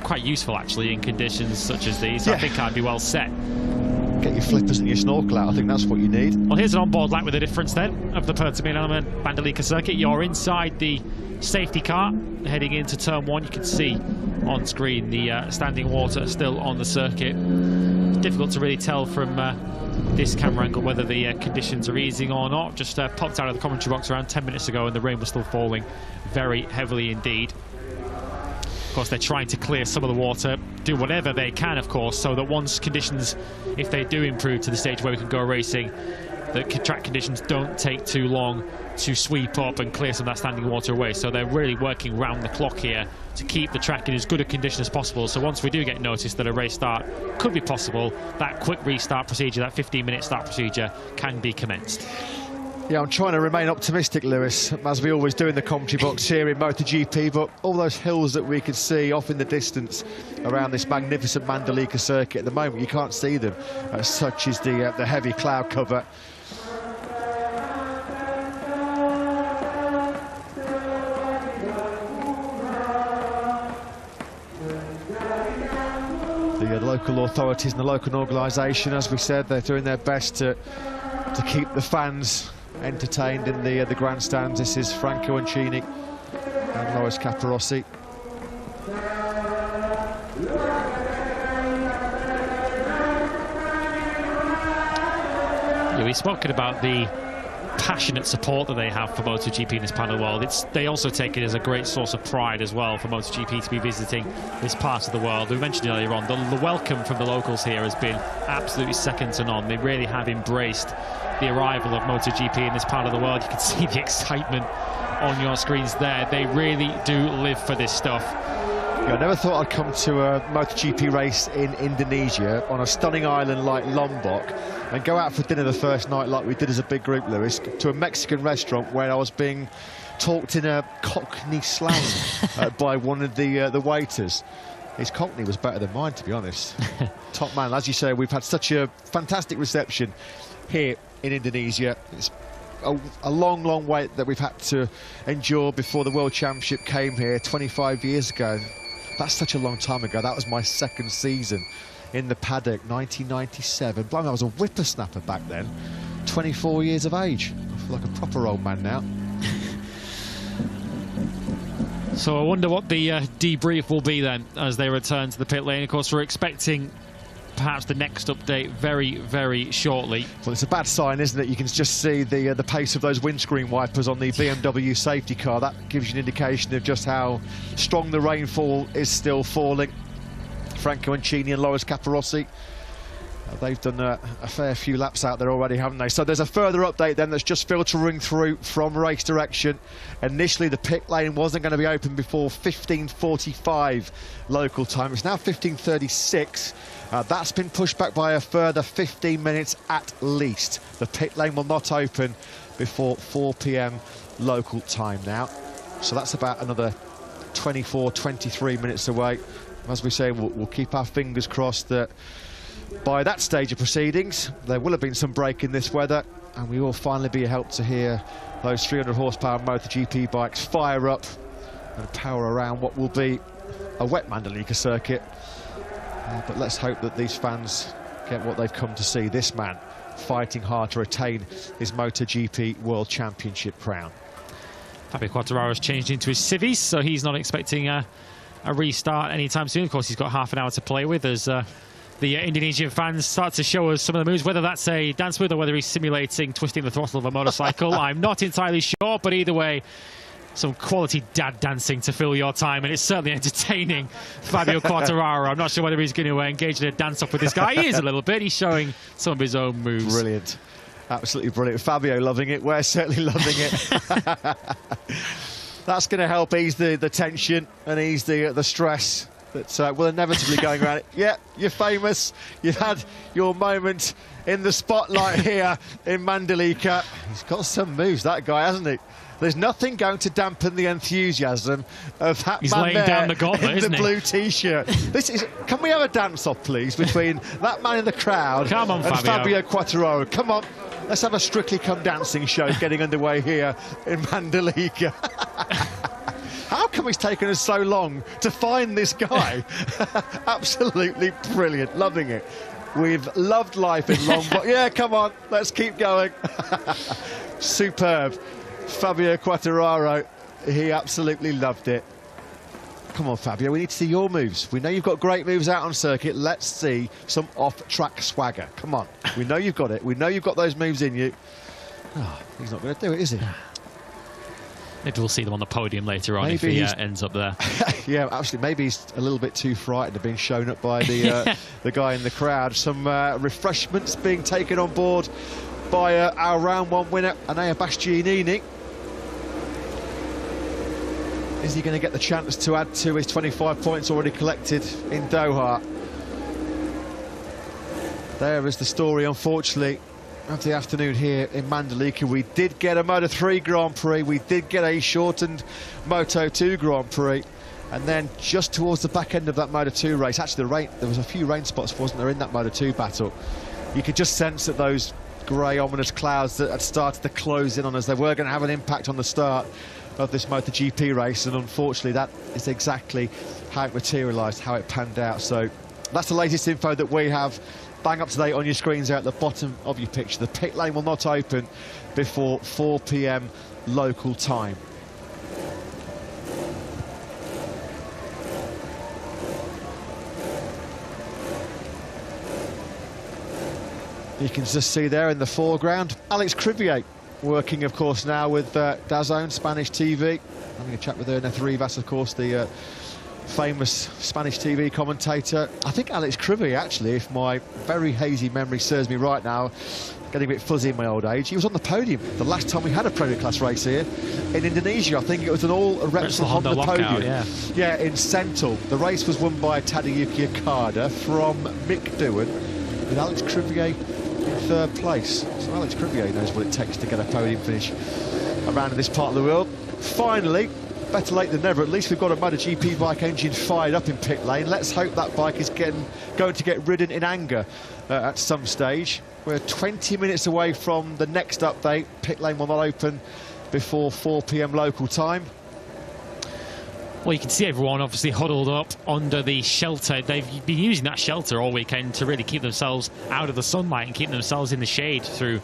quite useful actually in conditions such as these. So yeah. I think I'd be well set. Get your flippers and your snorkel out. I think that's what you need. Well, here's an onboard lap with the difference then of the 𝗸𝘁 element Mandalika circuit. You're inside the safety car heading into turn 1. You can see on screen the standing water still on the circuit. It's difficult to really tell from this camera angle whether the conditions are easing or not. Just popped out of the commentary box around 10 minutes ago and the rain was still falling very heavily indeed. Of course, they're trying to clear some of the water, do whatever they can, of course, so that once conditions, if they do improve to the stage where we can go racing, the track conditions don't take too long to sweep up and clear some of that standing water away. So they're really working round the clock here to keep the track in as good a condition as possible. So once we do get notice that a race start could be possible, that quick restart procedure, that 15-minute start procedure, can be commenced. Yeah, I'm trying to remain optimistic, Lewis, as we always do in the commentary box here in MotoGP, but all those hills that we could see off in the distance around this magnificent Mandalika circuit at the moment, you can't see them. Such is the heavy cloud cover. The local authorities and the local organisation, as we said, they're doing their best to keep the fans entertained in the grandstands. This is Franco Uncini and 𝗺ऱ्ossi. Yeah, we've spoken about the passionate support that they have for MotoGP in this part of the world. They also take it as a great source of pride as well for MotoGP to be visiting this part of the world. We mentioned earlier on, the welcome from the locals here has been absolutely second to none. They really have embraced the arrival of MotoGP in this part of the world. You can see the excitement on your screens there. They really do live for this stuff. Yeah, I never thought I'd come to a MotoGP race in Indonesia on a stunning island like Lombok and go out for dinner the first night like we did as a big group, Lewis, to a Mexican restaurant where I was being talked in a Cockney slang by one of the waiters. His Cockney was better than mine, to be honest. Top man. As you say, we've had such a fantastic reception here in Indonesia. It's a long, long wait that we've had to endure before the World Championship came here 25 years ago. That's such a long time ago. That was my second season in the paddock, 1997. Blimey, I was a whippersnapper back then, 24 years of age. I feel like a proper old man now. So I wonder what the debrief will be then as they return to the pit lane. Of course, we're expecting perhaps the next update very, very shortly. Well, it's a bad sign, isn't it? You can just see the pace of those windscreen wipers on the BMW safety car. That gives you an indication of just how strong the rainfall is still falling. Franco Uncini and 𝗺ऱ्ossi, they've done a fair few laps out there already, haven't they? So there's a further update then that's just filtering through from race direction. Initially, the pit lane wasn't going to be open before 15:45 local time. It's now 15:36. That's been pushed back by a further 15 minutes at least. The pit lane will not open before 4 p.m. local time now. So that's about another 24, 23 minutes away. As we say, we'll keep our fingers crossed that by that stage of proceedings, there will have been some break in this weather, and we will finally be helped to hear those 300 horsepower MotoGP bikes fire up and power around what will be a wet Mandalika circuit. But let's hope that these fans get what they've come to see. This man fighting hard to retain his MotoGP World Championship crown. Fabio Quartararo's changed into his civvies, so he's not expecting a restart anytime soon. Of course, he's got half an hour to play with as the Indonesian fans start to show us some of the moves. Whether that's a dance move or whether he's simulating twisting the throttle of a motorcycle, I'm not entirely sure, but either way, some quality dad dancing to fill your time, and it's certainly entertaining. Fabio Quartararo, I'm not sure whether he's going to engage in a dance-off with this guy. He is a little bit. He's showing some of his own moves. Brilliant. Absolutely brilliant. Fabio loving it. We're certainly loving it. That's going to help ease the tension and ease the stress that will inevitably going around it. Yeah, you're famous. You've had your moment in the spotlight here in Mandalika. He's got some moves, that guy, hasn't he? There's nothing going to dampen the enthusiasm of that He's man laying there down the gauntlet, in isn't the he? blue T-shirt. This is. Can we have a dance-off, please, between that man in the crowd Come on, and Fabio Quartararo? Come on, let's have a Strictly Come Dancing show getting underway here in Mandalika. How come it's taken us so long to find this guy? Absolutely brilliant, loving it. We've loved life in Lombard. Yeah, come on, let's keep going. Superb. Fabio Quartararo, he absolutely loved it. Come on, Fabio, we need to see your moves. We know you've got great moves out on circuit. Let's see some off-track swagger. Come on. We know you've got it. We know you've got those moves in you. Oh, he's not going to do it, is he? Maybe we'll see them on the podium later on if he ends up there. Yeah, absolutely. Maybe he's a little bit too frightened of being shown up by the the guy in the crowd. Some refreshments being taken on board by our round one winner, 𝗵𝗶𝗸. Is he going to get the chance to add to his 25 points already collected in Doha? There is the story, unfortunately, of the afternoon here in Mandalika. We did get a Moto3 Grand Prix, we did get a shortened Moto2 Grand Prix, and then just towards the back end of that Moto2 race, actually there was a few rain spots, wasn't there, in that Moto2 battle. You could just sense that those grey ominous clouds that had started to close in on us, they were going to have an impact on the start of this MotoGP race, and unfortunately that is exactly how it materialised, how it panned out. So that's the latest info that we have. Bang up to date on your screens there at the bottom of your picture. The pit lane will not open before 4 p.m. local time. You can just see there in the foreground Alex 𝗵𝗵 working, of course, now with DAZN, Spanish TV. Having a chat with Ernest Rivas, of course, the famous Spanish TV commentator. I think Alex 𝗵𝗵, actually, if my very hazy memory serves me right now, getting a bit fuzzy in my old age, he was on the podium the last time we had a Premier Class race here in Indonesia. I think it was an all-Repsol Honda podium. Yeah, in Sentul. The race was won by Tadayuki Okada from Mick Doohan, with Alex 𝗵𝗵 in third place. So Alex 𝗵𝗵 knows what it takes to get a podium finish around in this part of the world. Finally, better late than never, at least we've got a MotoGP bike engine fired up in pit lane. Let's hope that bike is going to get ridden in anger at some stage. We're 20 minutes away from the next update. Pit lane will not open before 4 p.m. local time. Well, you can see everyone obviously huddled up under the shelter. They've been using that shelter all weekend to really keep themselves out of the sunlight and keep themselves in the shade through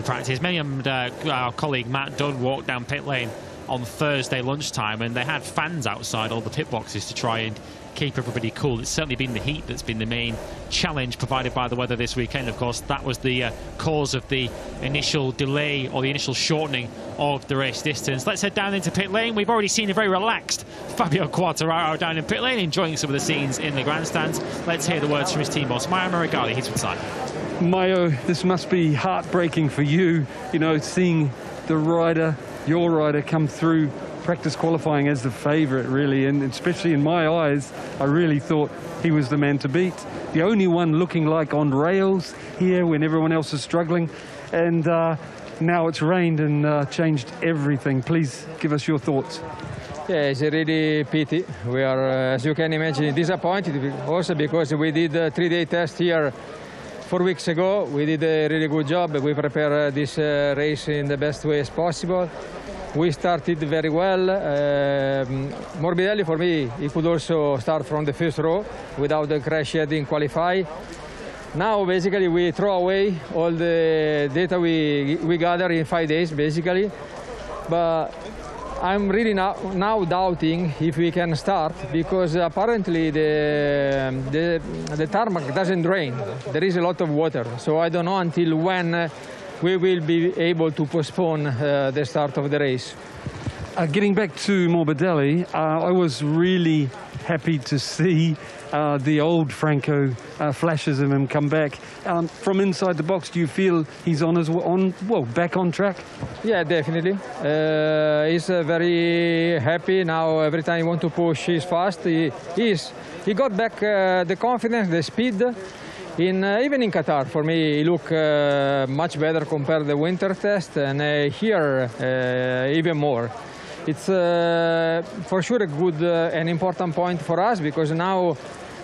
practice. Many and our colleague Matt Dunn walked down pit lane on Thursday lunchtime, and they had fans outside all the pit boxes to try and keep everybody cool. It's certainly been the heat that's been the main challenge provided by the weather this weekend. Of course, that was the cause of the initial delay or the initial shortening of the race distance. Let's head down into pit lane. We've already seen a very relaxed Fabio Quartararo down in pit lane, enjoying some of the scenes in the grandstands. Let's hear the words from his team boss, Mayo Meregali. He's with Silahkan. Mayo, this must be heartbreaking for you, you know, seeing the rider, your rider, come through practice qualifying as the favourite, really, and especially in my eyes, I really thought he was the man to beat. The only one looking like on rails here when everyone else is struggling, and now it's rained and changed everything. Please give us your thoughts. Yeah, it's a really pity. We are, as you can imagine, disappointed also because we did a 3-day test here 4 weeks ago. We did a really good job. We prepared this race in the best way as possible. We started very well. Morbidelli, for me, he could also start from the first row without the crash yet in qualify. Now, basically, we throw away all the data we gather in 5 days, basically. But I'm really now doubting if we can start, because apparently the tarmac doesn't drain. There is a lot of water, so I don't know until when we will be able to postpone the start of the race. Getting back to Morbidelli, I was really happy to see the old Franco flashes of him come back. From inside the box, do you feel he's back on track? Yeah, definitely. He's very happy now. Every time he wants to push, he's fast. He got back the confidence, the speed. Even in Qatar, for me, he looked much better compared to the winter test, and here even more. It's for sure a good and important point for us, because now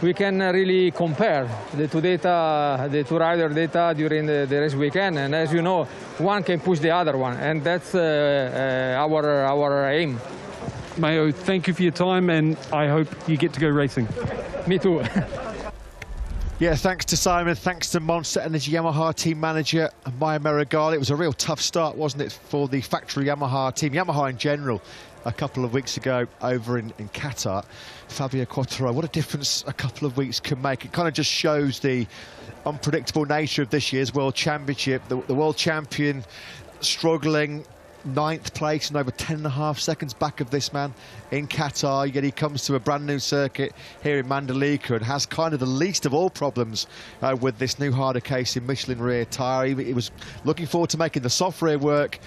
we can really compare the two rider data during the race weekend, and as you know, one can push the other one, and that's our aim. Mayo, thank you for your time, and I hope you get to go racing. Me too. Yeah, thanks to Simon, thanks to Monster Energy Yamaha team manager Maya Meregali. It was a real tough start, wasn't it, for the factory Yamaha team, Yamaha in general, a couple of weeks ago over in Qatar. Fabio Quartararo, what a difference a couple of weeks can make. It kind of just shows the unpredictable nature of this year's World Championship. The world champion struggling, 9th place and over 10.5 seconds back of this man in Qatar, yet he comes to a brand new circuit here in Mandalika and has kind of the least of all problems with this new harder case in Michelin rear tyre. He was looking forward to making the soft rear work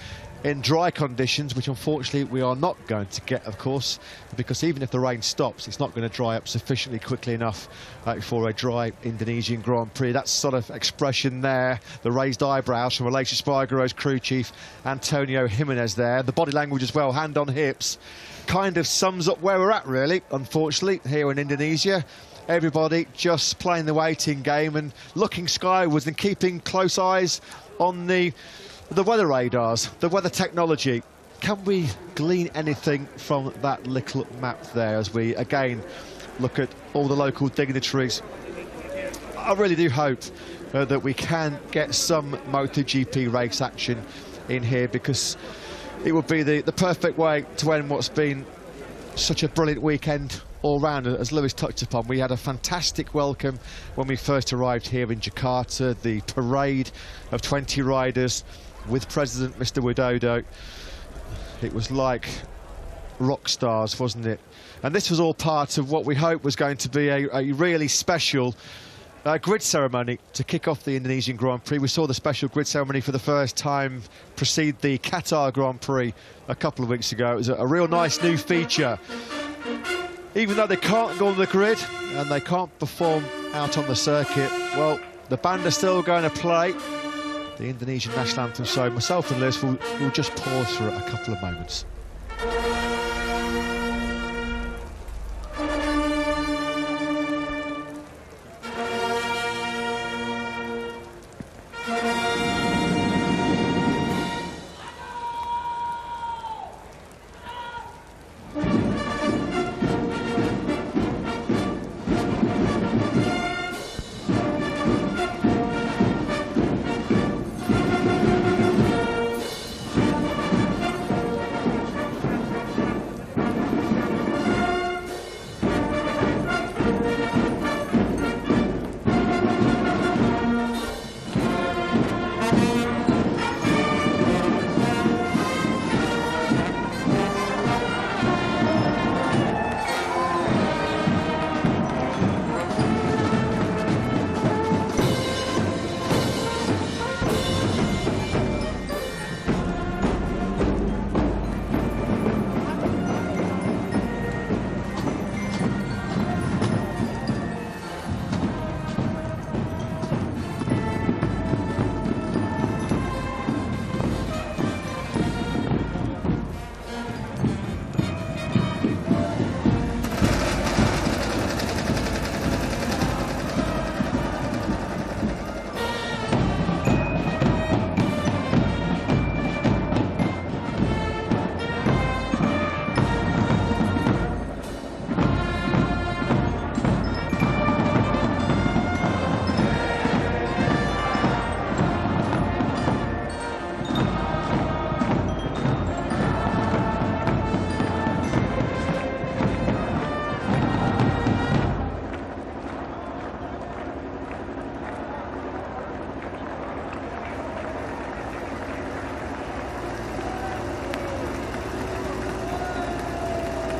in dry conditions, which unfortunately we are not going to get, of course, because even if the rain stops, it's not going to dry up sufficiently quickly enough for a dry Indonesian Grand Prix. That sort of expression there, the raised eyebrows from Malaysia Spargaro's crew chief Antonio Jimenez there. The body language as well, hand on hips, kind of sums up where we're at, really, unfortunately, here in Indonesia. Everybody just playing the waiting game and looking skywards and keeping close eyes on the weather radars, the weather technology. Can we glean anything from that little map there as we again look at all the local dignitaries? I really do hope that we can get some MotoGP race action in here, because it would be the perfect way to end what's been such a brilliant weekend all round. As Lewis touched upon, we had a fantastic welcome when we first arrived here in Jakarta, the parade of 20 riders with President Mr. Widodo. It was like rock stars, wasn't it? And this was all part of what we hoped was going to be a really special grid ceremony to kick off the Indonesian Grand Prix. We saw the special grid ceremony for the first time precede the Qatar Grand Prix a couple of weeks ago. It was a real nice new feature. Even though they can't go on the grid and they can't perform out on the circuit, well, the band are still going to play the Indonesian national anthem, so myself and Liz will just pause for a couple of moments.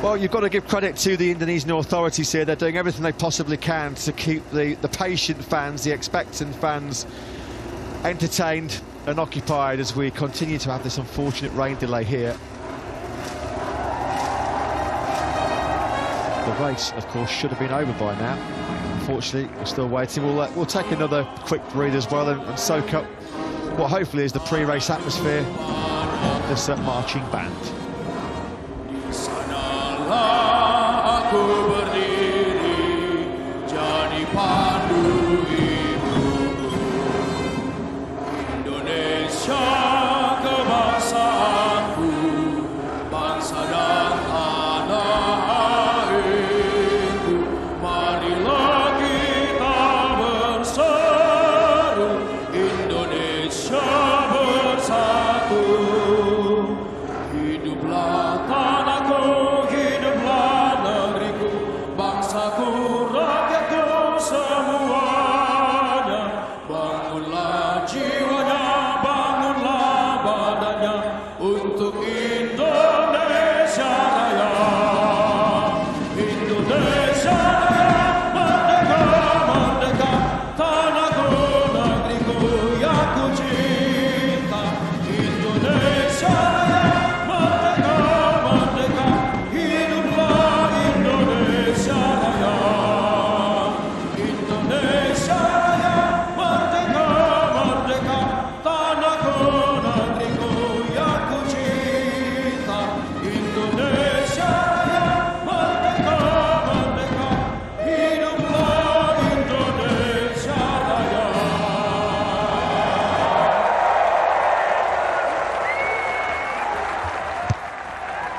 Well, you've got to give credit to the Indonesian authorities here. They're doing everything they possibly can to keep the patient fans, the expectant fans, entertained and occupied as we continue to have this unfortunate rain delay here. The race, of course, should have been over by now. Unfortunately, we're still waiting. We'll take another quick breather as well and soak up what hopefully is the pre-race atmosphere of this marching band. Aku berdiri jadi pandu hidupku, Indonesia kebangsaanku, bangsa dan tanah airku, marilah kita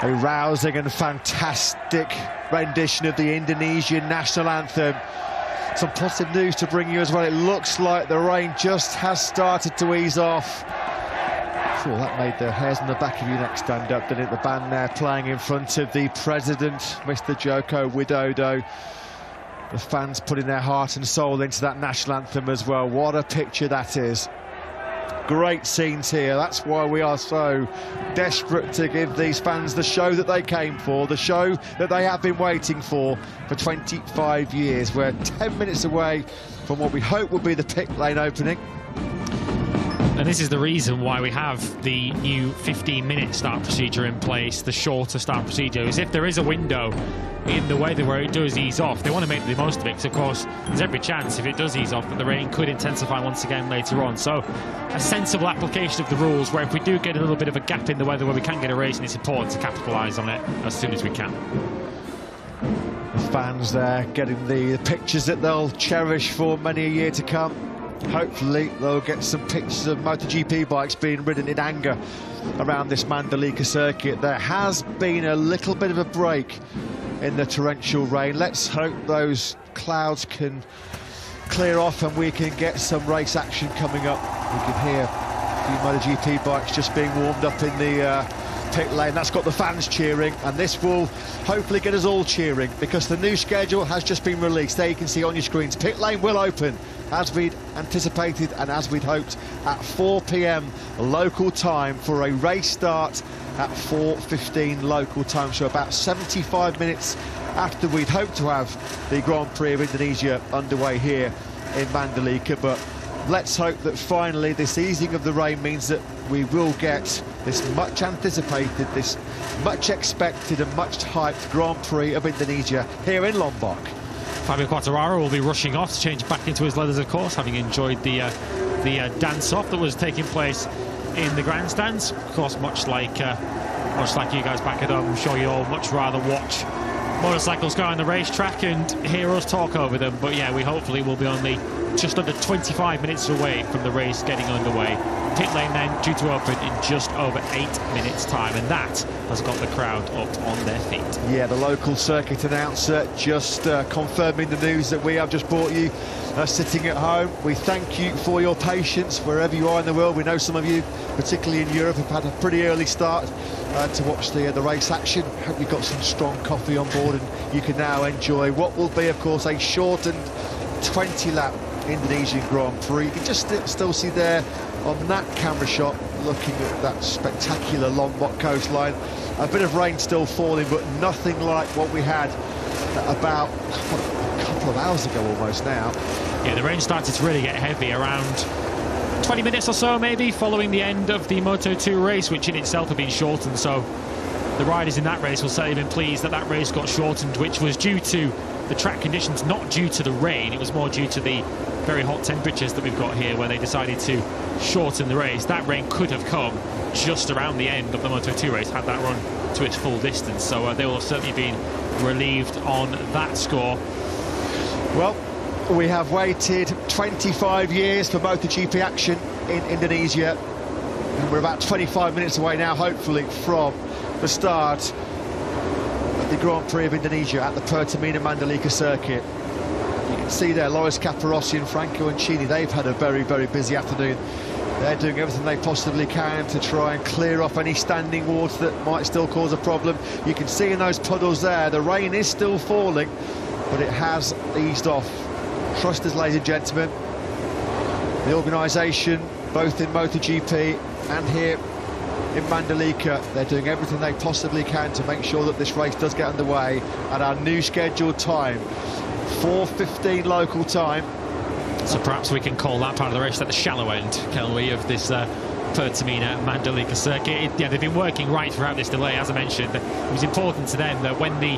A rousing and fantastic rendition of the Indonesian national anthem. Some positive news to bring you as well. It looks like the rain just has started to ease off. Oh, that made the hairs on the back of your neck stand up, didn't it? The band there playing in front of the president, Mr. Joko Widodo. The fans putting their heart and soul into that national anthem as well. What a picture that is. Great scenes here. That's why we are so desperate to give these fans the show that they came for, the show that they have been waiting for 25 years. We're 10 minutes away from what we hope will be the pit lane opening. And this is the reason why we have the new 15-minute start procedure in place, the shorter start procedure, is if there is a window in the weather where it does ease off, they want to make the most of it, because of course there's every chance if it does ease off that the rain could intensify once again later on. So a sensible application of the rules, where if we do get a little bit of a gap in the weather where we can get a race, and it's important to capitalise on it as soon as we can. The fans there getting the pictures that they'll cherish for many a year to come. Hopefully they'll get some pictures of MotoGP bikes being ridden in anger around this Mandalika circuit. There has been a little bit of a break in the torrential rain. Let's hope those clouds can clear off and we can get some race action coming up. We can hear a few MotoGP bikes just being warmed up in the pit lane. That's got the fans cheering, and this will hopefully get us all cheering, because the new schedule has just been released. There you can see on your screens, pit lane will open as we'd anticipated and as we'd hoped at 4 p.m. local time for a race start at 4:15 local time, so about 75 minutes after we'd hoped to have the Grand Prix of Indonesia underway here in Mandalika. But let's hope that finally this easing of the rain means that we will get this much anticipated, this much expected and much hyped Grand Prix of Indonesia here in Lombok. Fabio Quartararo will be rushing off to change back into his leathers, of course, having enjoyed the dance-off that was taking place in the grandstands. Of course, much like you guys back at home, I'm sure you all much rather watch motorcycles go on the racetrack and hear us talk over them. But yeah, we hopefully will be only just under 25 minutes away from the race getting underway. Pit lane then due to open in just over 8 minutes time, and that has got the crowd up on their feet. Yeah, the local circuit announcer just confirming the news that we have just brought you sitting at home. We thank you for your patience wherever you are in the world. We know some of you, particularly in Europe, have had a pretty early start to watch the race action. Hope you've got some strong coffee on board and you can now enjoy what will be, of course, a shortened 20-lap Indonesian Grand Prix. You can just still see there on that camera shot, looking at that spectacular Lombok coastline. A bit of rain still falling, but nothing like what we had about a couple of hours ago almost now. Yeah, the rain started to really get heavy around 20 minutes or so maybe following the end of the Moto2 race, which in itself had been shortened. So the riders in that race will certainly have been pleased that that race got shortened, which was due to the track conditions, not due to the rain. It was more due to the very hot temperatures that we've got here, where they decided to shorten the race. That rain could have come just around the end of the Moto2 race had that run to its full distance. So they will have certainly been relieved on that score. Well, we have waited 25 years for MotoGP action in Indonesia, and we're about 25 minutes away now, hopefully, from the start of the Grand Prix of Indonesia at the 𝗺tamina Mandalika circuit. You can see there Loris Capirossi and Franco Ancini. They've had a very, very busy afternoon. They're doing everything they possibly can to try and clear off any standing water that might still cause a problem. You can see in those puddles there, the rain is still falling, but it has eased off. Trust us, ladies and gentlemen. The organisation, both in MotoGP and here in Mandalika, they're doing everything they possibly can to make sure that this race does get underway at our new scheduled time, 4:15 local time. So perhaps we can call that part of the race at the shallow end, can we, of this 𝗺tamina Mandalika circuit. Yeah, they've been working right throughout this delay, as I mentioned. It was important to them that when the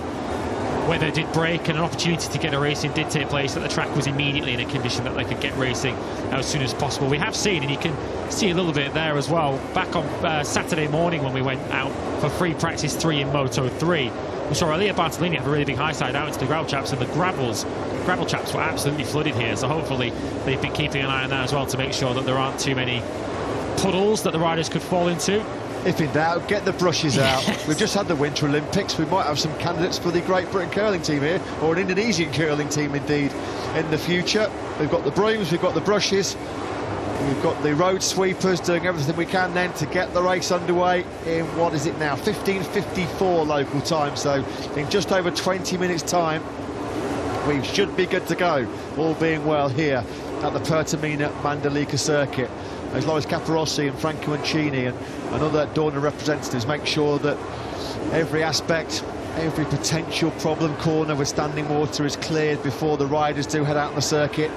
weather did break and an opportunity to get a racing did take place, that the track was immediately in a condition that they could get racing as soon as possible. We have seen, and you can see a little bit there as well, back on Saturday morning when we went out for free practice 3 in Moto3, we saw 𝗵𝗸𝗫 have a really big high side out into the gravel chaps, and the gravel chaps were absolutely flooded here. So hopefully they've been keeping an eye on that as well to make sure that there aren't too many puddles that the riders could fall into. If in doubt, get the brushes out. We've just had the Winter Olympics. We might have some candidates for the Great Britain curling team here, or an Indonesian curling team indeed, in the future. We've got the brooms, we've got the brushes, we've got the road sweepers doing everything we can then to get the race underway in, what is it now, 15:54 local time. So in just over 20 minutes time, we should be good to go, all being well here at the 𝗺_𝗳 Mandalika circuit. As Loris Capirossi and Franco Mancini and other Dorna representatives make sure that every aspect, every potential problem corner with standing water is cleared before the riders do head out on the circuit.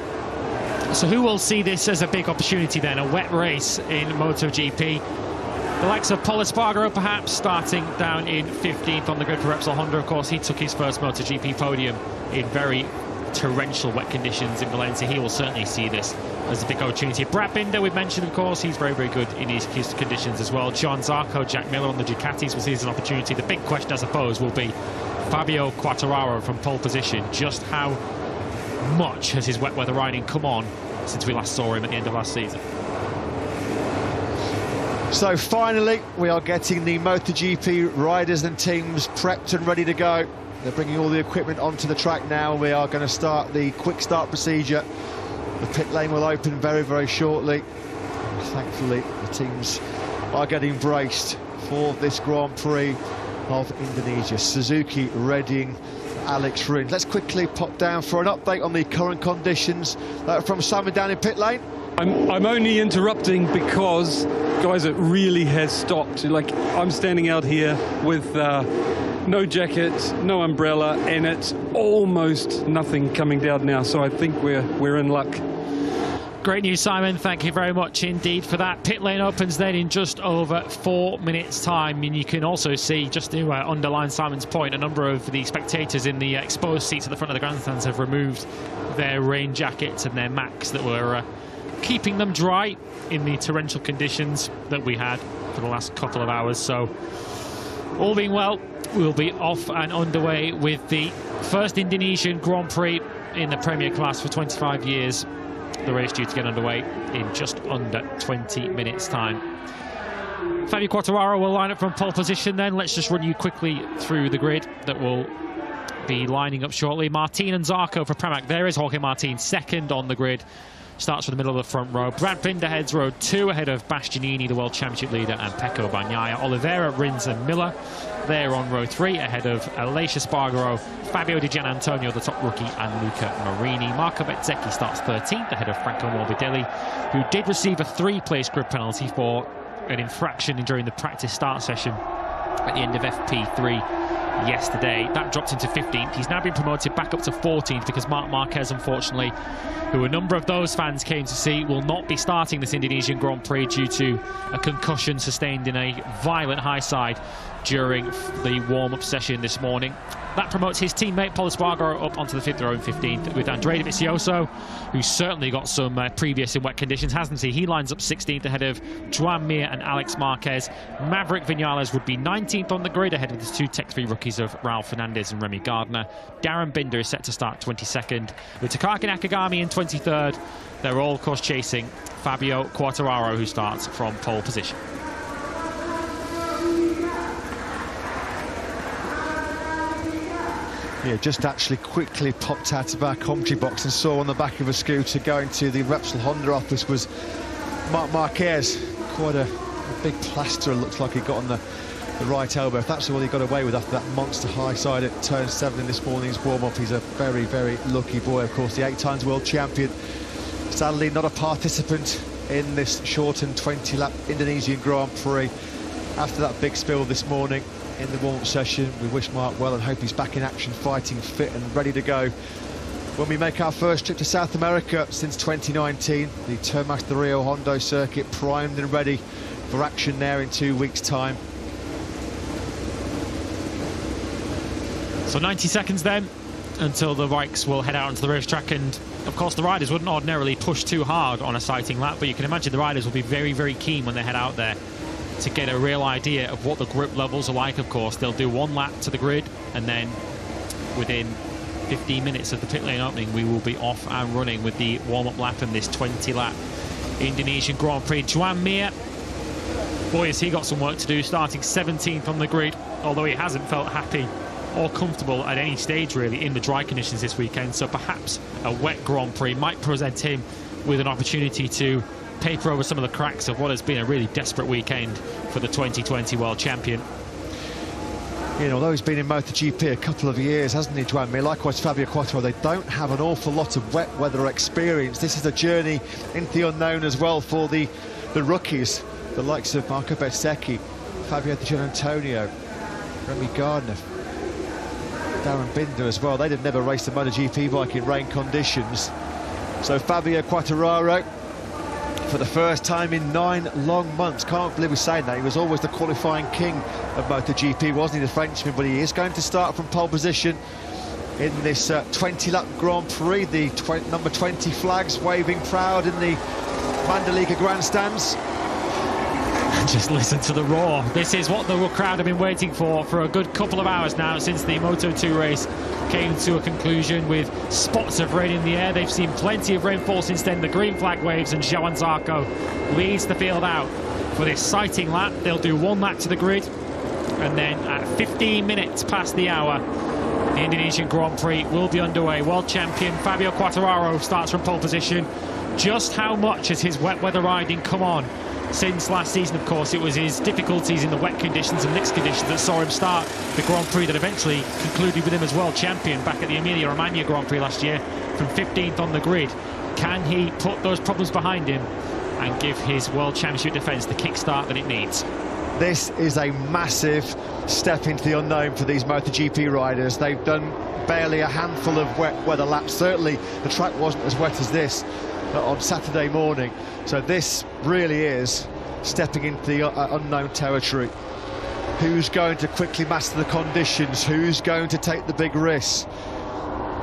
So who will see this as a big opportunity then, a wet race in MotoGP? The likes of Pol Espargaro perhaps starting down in 15th on the grid for Repsol Honda. Of course, he took his first MotoGP podium in very torrential wet conditions in Valencia. He will certainly see this as a big opportunity. Brad Binder, we've mentioned, of course, he's very, very good in his conditions as well. John Zarco, Jack Miller on the Ducatis will see this as an opportunity. The big question, I suppose, will be Fabio Quartararo from pole position. Just how much has his wet weather riding come on since we last saw him at the end of last season? So finally, we are getting the MotoGP riders and teams prepped and ready to go. They're bringing all the equipment onto the track now. We are going to start the quick start procedure. The pit lane will open very, very shortly. Thankfully, the teams are getting braced for this Grand Prix of Indonesia. Suzuki readying Alex Rins. Let's quickly pop down for an update on the current conditions from Simon down in pit lane. I'm only interrupting because, guys, it really has stopped. Like, I'm standing out here with no jacket, no umbrella, and it's almost nothing coming down now. So I think we're in luck. Great news, Simon. Thank you very much indeed for that. Pit lane opens then in just over 4 minutes' time. And you can also see, just to underline Simon's point, a number of the spectators in the exposed seats at the front of the grandstands have removed their rain jackets and their Macs that were keeping them dry in the torrential conditions that we had for the last couple of hours. So, all being well, we'll be off and underway with the first Indonesian Grand Prix in the Premier class for 25 years. The race due to get underway in just under 20 minutes' time. Fabio Quartararo will line up from pole position then. Let's just run you quickly through the grid that will be lining up shortly. Martin and Zarco for Pramac. There is Jorge Martin, second on the grid. Starts from the middle of the front row. Brad Binder heads row 2 ahead of Bastianini, the World Championship leader, and Pecco Bagnaia. Oliveira, Rins and Miller there on row 3 ahead of Aleix Espargaro, Fabio Di Gianantonio, the top rookie, and Luca Marini. Marco Bezzecchi starts 13th ahead of Franco Morbidelli, who did receive a 3-place grid penalty for an infraction during the practice start session at the end of FP3 yesterday. That dropped into 15th. He's now been promoted back up to 14th because Marc Marquez, unfortunately, who a number of those fans came to see, will not be starting this Indonesian Grand Prix due to a concussion sustained in a violent high side during the warm-up session this morning. That promotes his teammate Pol Espargaro up onto the 5th row in 15th with Andrea Dovizioso, who's certainly got some previous in wet conditions, hasn't he? He lines up 16th ahead of Joan Mir and Alex Marquez. Maverick Vinales would be 19th on the grid ahead of the 2 Tech 3 rookies of Raul Fernandez and Remy Gardner. Darren Binder is set to start 22nd with Takaki Nakagami in 23rd. They're all, of course, chasing Fabio Quartararo, who starts from pole position. Yeah, just actually quickly popped out of our commentary box and saw on the back of a scooter going to the Repsol Honda office was Marc Marquez. Quite a big plaster, it looks like he got on the right elbow. If that's all he got away with after that monster high side at turn 7 in this morning's warm-up, he's a very, very lucky boy. Of course, the 8-times world champion. Sadly, not a participant in this shortened 20-lap Indonesian Grand Prix. After that big spill this morning in the warm-up session, we wish Marc well and hope he's back in action, fighting fit and ready to go when we make our first trip to South America since 2019. The Termas de Rio Hondo circuit primed and ready for action there in 2 weeks' time. So 90 seconds then until the bikes will head out onto the racetrack, and of course the riders wouldn't ordinarily push too hard on a sighting lap, but you can imagine the riders will be very, very keen when they head out there to get a real idea of what the grip levels are like. Of course, they'll do 1 lap to the grid, and then within 15 minutes of the pit lane opening, we will be off and running with the warm-up lap in this 20-lap Indonesian Grand Prix. Joan Mir boy, has he got some work to do, starting 17th on the grid, although he hasn't felt happy or comfortable at any stage really in the dry conditions this weekend. So perhaps a wet Grand Prix might present him with an opportunity to paper over some of the cracks of what has been a really desperate weekend for the 2020 world champion. You know, although he's been in MotoGP a couple of years, hasn't he, 𝗠ģ? Likewise, Fabio Quartararo, they don't have an awful lot of wet weather experience. This is a journey into the unknown as well for the rookies, the likes of Marco 𝗵𝗫, Fabio Di Giannantonio, Remy Gardner, Darrell Binder as well. They'd have never raced a MotoGP bike in rain conditions. So Fabio Quartararo, for the first time in 9 long months, can't believe we're saying that. He was always the qualifying king of MotoGP, wasn't he, the Frenchman? But he is going to start from pole position in this 20-lap Grand Prix. The number 20 flags waving proud in the Mandalika grandstands. Just listen to the roar. This is what the crowd have been waiting for a good couple of hours now, since the Moto2 race came to a conclusion with spots of rain in the air. They've seen plenty of rainfall since then. The green flag waves, and João Zarco leads the field out for this sighting lap. They'll do 1 lap to the grid, and then at 15 minutes past the hour, the Indonesian Grand Prix will be underway. World champion Fabio Quartararo starts from pole position. Just how much has his wet weather riding come on since last season? Of course, it was his difficulties in the wet conditions and mixed conditions that saw him start the Grand Prix that eventually concluded with him as world champion back at the Emilia-Romagna Grand Prix last year from 15th on the grid. Can he put those problems behind him and give his world championship defence the kickstart that it needs? This is a massive step into the unknown for these MotoGP riders. They've done barely a handful of wet weather laps. Certainly the track wasn't as wet as this on Saturday morning. So this really is stepping into the unknown territory. Who's going to quickly master the conditions? Who's going to take the big risks?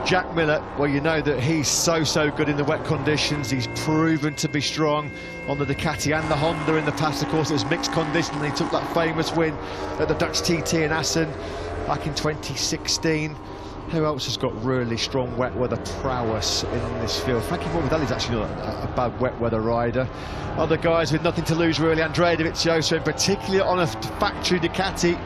Jack Miller, well, you know that he's so good in the wet conditions. He's proven to be strong on the Ducati and the Honda in the past. Of course, it was mixed conditions, and he took that famous win at the Dutch TT in Assen back in 2016. Who else has got really strong wet weather prowess in this field? Frankie Morbidelli's actually not a bad wet weather rider. Other guys with nothing to lose, really. Andrea Dovizioso, in particular on a factory Ducati,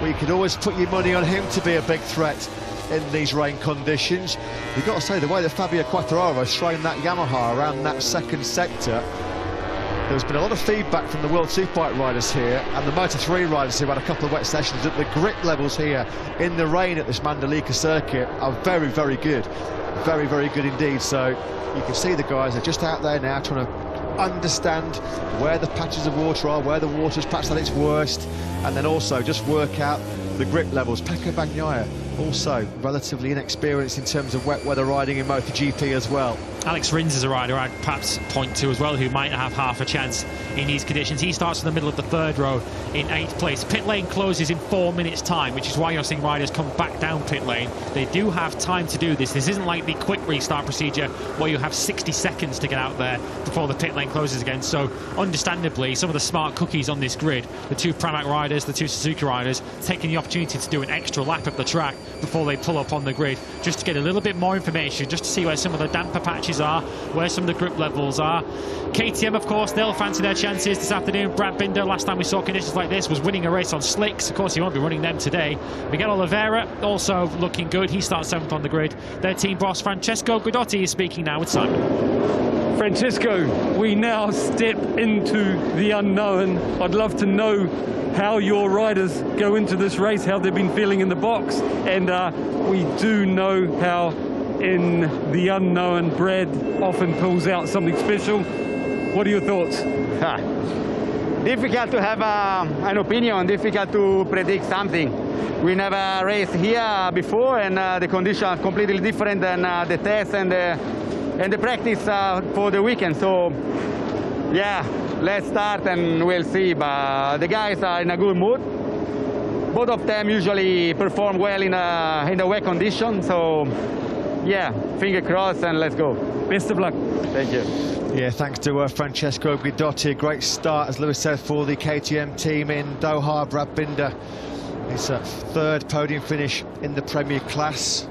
where you can always put your money on him to be a big threat in these rain conditions. You've got to say, the way that Fabio Quartararo has thrown that Yamaha around that second sector, there's been a lot of feedback from the World Superbike riders here and the Moto3 riders who've had a couple of wet sessions that the grip levels here in the rain at this Mandalika circuit are very good. Very good indeed. So you can see the guys are just out there now trying to understand where the patches of water are, where the water's perhaps at its worst, and then also just work out the grip levels. Pecco Bagnaia, also relatively inexperienced in terms of wet weather riding in MotoGP as well. Alex Rins is a rider I'd perhaps point to as well, who might have half a chance in these conditions. He starts in the middle of the 3rd row in 8th place. Pit lane closes in 4 minutes time, which is why you're seeing riders come back down pit lane. They do have time to do this. This isn't like the quick restart procedure where you have 60 seconds to get out there before the pit lane closes again. So understandably, some of the smart cookies on this grid, the 2 Pramac riders, the 2 Suzuki riders, taking the opportunity to do an extra lap of the track before they pull up on the grid, just to get a little bit more information, just to see where some of the damper patches are, where some of the grip levels are. KTM, of course, they'll fancy their chances this afternoon. Brad Binder, last time we saw conditions like this, was winning a race on slicks. Of course, he won't be running them today. Miguel Oliveira also looking good. He starts 7th on the grid. Their team boss, Francesco Guidotti, is speaking now with Simon. Francesco, we now step into the unknown. I'd love to know how your riders go into this race, how they've been feeling in the box, and we do know how in the unknown Brad often pulls out something special. What are your thoughts? Difficult to have an opinion, difficult to predict something. We never raced here before, and the conditions are completely different than the test and the practice for the weekend. So yeah, let's start and we'll see. But the guys are in a good mood. Both of them usually perform well in the wet conditions. So yeah, finger crossed and let's go. Best of luck. Thank you. Yeah, thanks to Francesco Guidotti. A great start, as Lewis said, for the KTM team in Doha. Brad Binder, his 3rd podium finish in the Premier class.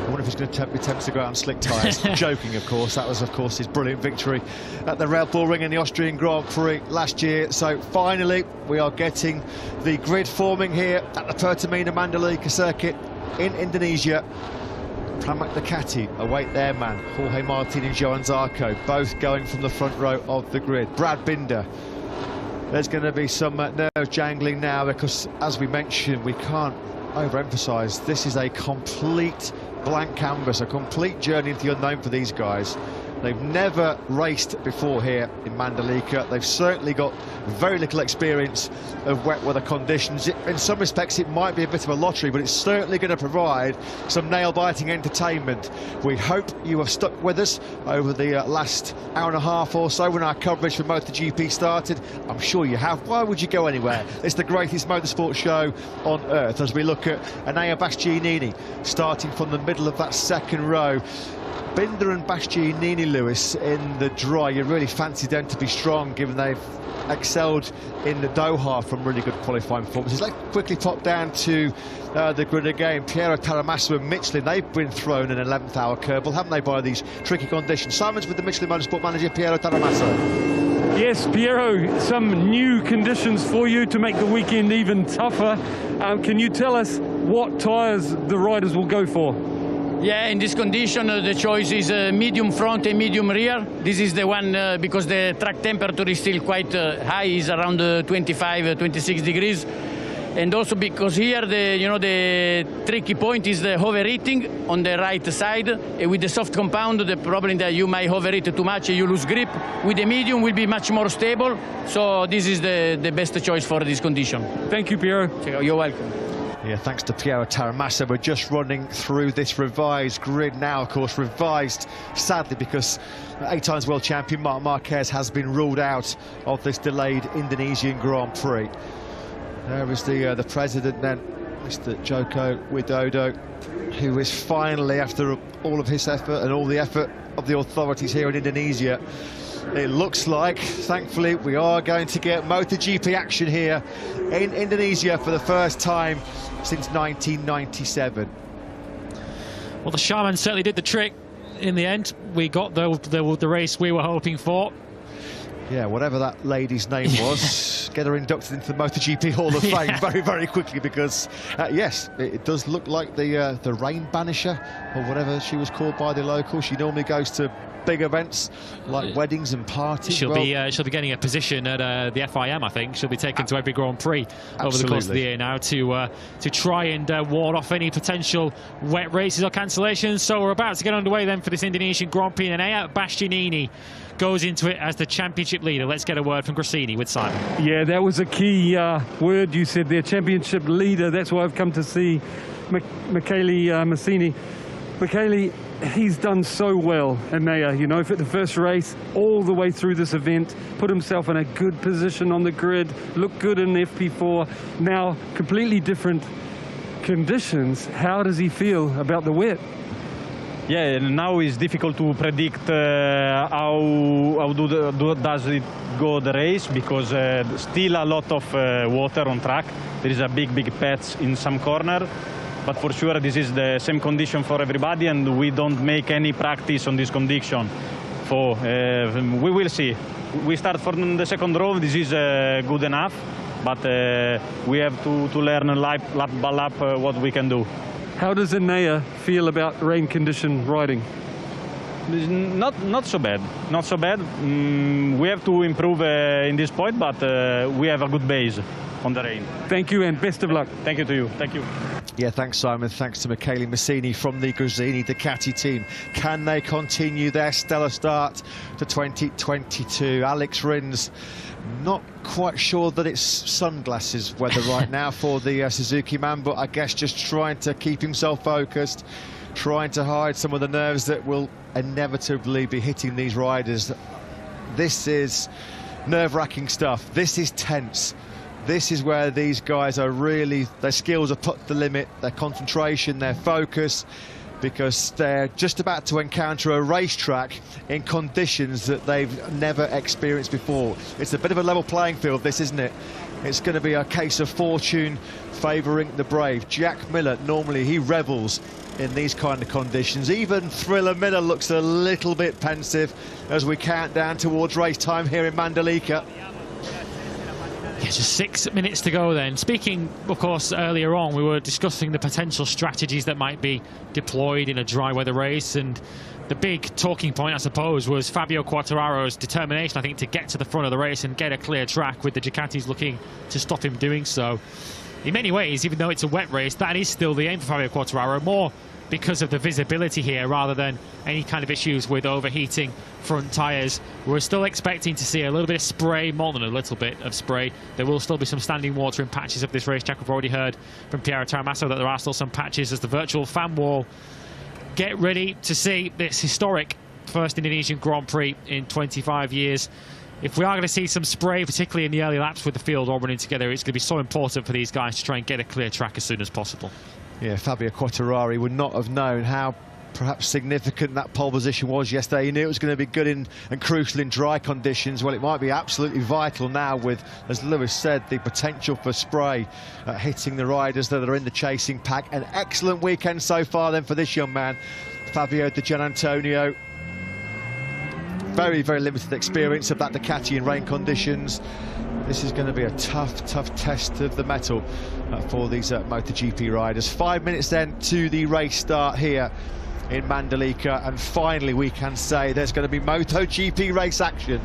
I wonder if he's going to be tempted to go out on slick tyres. Joking, of course. That was, of course, his brilliant victory at the 𝗷𝗶𝗸 in the Austrian Grand Prix last year. So finally, we are getting the grid forming here at the 𝗺tamina Mandalika circuit in Indonesia. Pramac Ducati await their man, Jorge Martin and Johan Zarco, both going from the front row of the grid. Brad Binder. There's going to be some nerve jangling now because, as we mentioned, we can't overemphasise, this is a complete blank canvas, a complete journey into the unknown for these guys. They've never raced before here in Mandalika. They've certainly got very little experience of wet weather conditions. In some respects, it might be a bit of a lottery, but it's certainly going to provide some nail-biting entertainment. We hope you have stuck with us over the last hour and a half or so when our coverage for MotoGP started. I'm sure you have. Why would you go anywhere? It's the greatest motorsport show on earth as we look at Enea Bastianini starting from the middle of that second row. Binder and Bastianini, Lewis, in the dry. You really fancy them to be strong, given they've excelled in the Doha from really good qualifying performances. Let's quickly pop down to the grid again. Piero Taramasso and Michelin, they've been thrown an 11th hour curveball, haven't they, by these tricky conditions? Simon's with the Michelin Motorsport manager, Piero Taramasso. Yes, Piero, some new conditions for you to make the weekend even tougher. Can you tell us what tyres the riders will go for? Yeah, in this condition, the choice is medium front and medium rear. This is the one because the track temperature is still quite high, is around 25, 26 degrees. And also because here, the tricky point is the overheating on the right side. With the soft compound, the problem that you might overheat too much, you lose grip. With the medium, will be much more stable. So this is the best choice for this condition. Thank you, Piero. You're welcome. Yeah, thanks to Piero Taramasso. We're just running through this revised grid now, of course, revised, sadly, because 8 times world champion Marc Marquez has been ruled out of this delayed Indonesian Grand Prix. There is the president then, Mr. Joko Widodo, who is finally, after all of his effort and all the effort of the authorities here in Indonesia, it looks like, thankfully, we are going to get MotoGP action here in Indonesia for the first time since 1997. Well, the shaman certainly did the trick in the end. We got the race we were hoping for. Yeah, whatever that lady's name was, get her inducted into the MotoGP Hall of Fame very, very quickly, because, yes, it does look like the rain banisher, or whatever she was called by the locals. She normally goes to big events like weddings and parties. She'll be getting a position at the FIM, I think. She'll be taken to every Grand Prix over the course of the year now to try and ward off any potential wet races or cancellations. So we're about to get underway then for this Indonesian Grand Prix, and Enea Bastianini goes into it as the championship leader. Let's get a word from 𝗺rini with Simon. Yeah, that was a key word you said there, championship leader. That's why I've come to see Michele Massini. Michele, he's done so well, Enea, you know, for the first race, all the way through this event, put himself in a good position on the grid, looked good in FP4, now completely different conditions. How does he feel about the wet? Yeah, now it's difficult to predict how does it go the race, because still a lot of water on track. There is a big patch in some corner, but for sure this is the same condition for everybody, and we don't make any practice on this condition. So we will see. We start from the second row. This is good enough, but we have to learn lap by lap what we can do. How does Enea feel about rain condition riding? Not so bad. Not so bad. We have to improve in this point, but we have a good base on the rain. Thank you and best of luck. Thank you to you. Thank you. Yeah, thanks, Simon. Thanks to Michele Massini from the 𝗺rini Ducati team. Can they continue their stellar start to 2022? Alex Rins, not quite sure that it's sunglasses weather right now for the Suzuki man, but I guess just trying to keep himself focused, trying to hide some of the nerves that will inevitably be hitting these riders. This is nerve-wracking stuff. This is tense. This is where these guys are really, their skills are put to the limit, their concentration, their focus, because they're just about to encounter a racetrack in conditions that they've never experienced before. It's a bit of a level playing field, this, isn't it? it's going to be a case of fortune favouring the brave. Jack Miller, normally he revels in these kind of conditions. Even Thriller Miller looks a little bit pensive as we count down towards race time here in Mandalika. Yeah, just 6 minutes to go then. Speaking, of course, earlier on, we were discussing the potential strategies that might be deployed in a dry weather race, and the big talking point, I suppose, was Fabio Quartararo's determination, I think, to get to the front of the race and get a clear track, with the Ducatis looking to stop him doing so. In many ways, even though it's a wet race, that is still the aim for Fabio Quartararo, more because of the visibility here rather than any kind of issues with overheating front tyres. We're still expecting to see a little bit of spray, more than a little bit of spray. There will still be some standing water in patches of this racetrack. We've already heard from Piero Taramasso that there are still some patches as the virtual fan wall. Get ready to see this historic first Indonesian Grand Prix in 25 years. If we are going to see some spray, particularly in the early laps with the field all running together, it's going to be so important for these guys to try and get a clear track as soon as possible. Yeah, Fabio Quartararo would not have known how perhaps significant that pole position was yesterday. He knew it was going to be good and crucial in dry conditions. Well, it might be absolutely vital now with, as Lewis said, the potential for spray hitting the riders that are in the chasing pack. An excellent weekend so far then for this young man, Fabio Di Giannantonio. Very, very limited experience of that Ducati in rain conditions. This is going to be a tough, tough test of the mettle for these MotoGP riders. 5 minutes then to the race start here in Mandalika, and finally we can say there's going to be MotoGP race action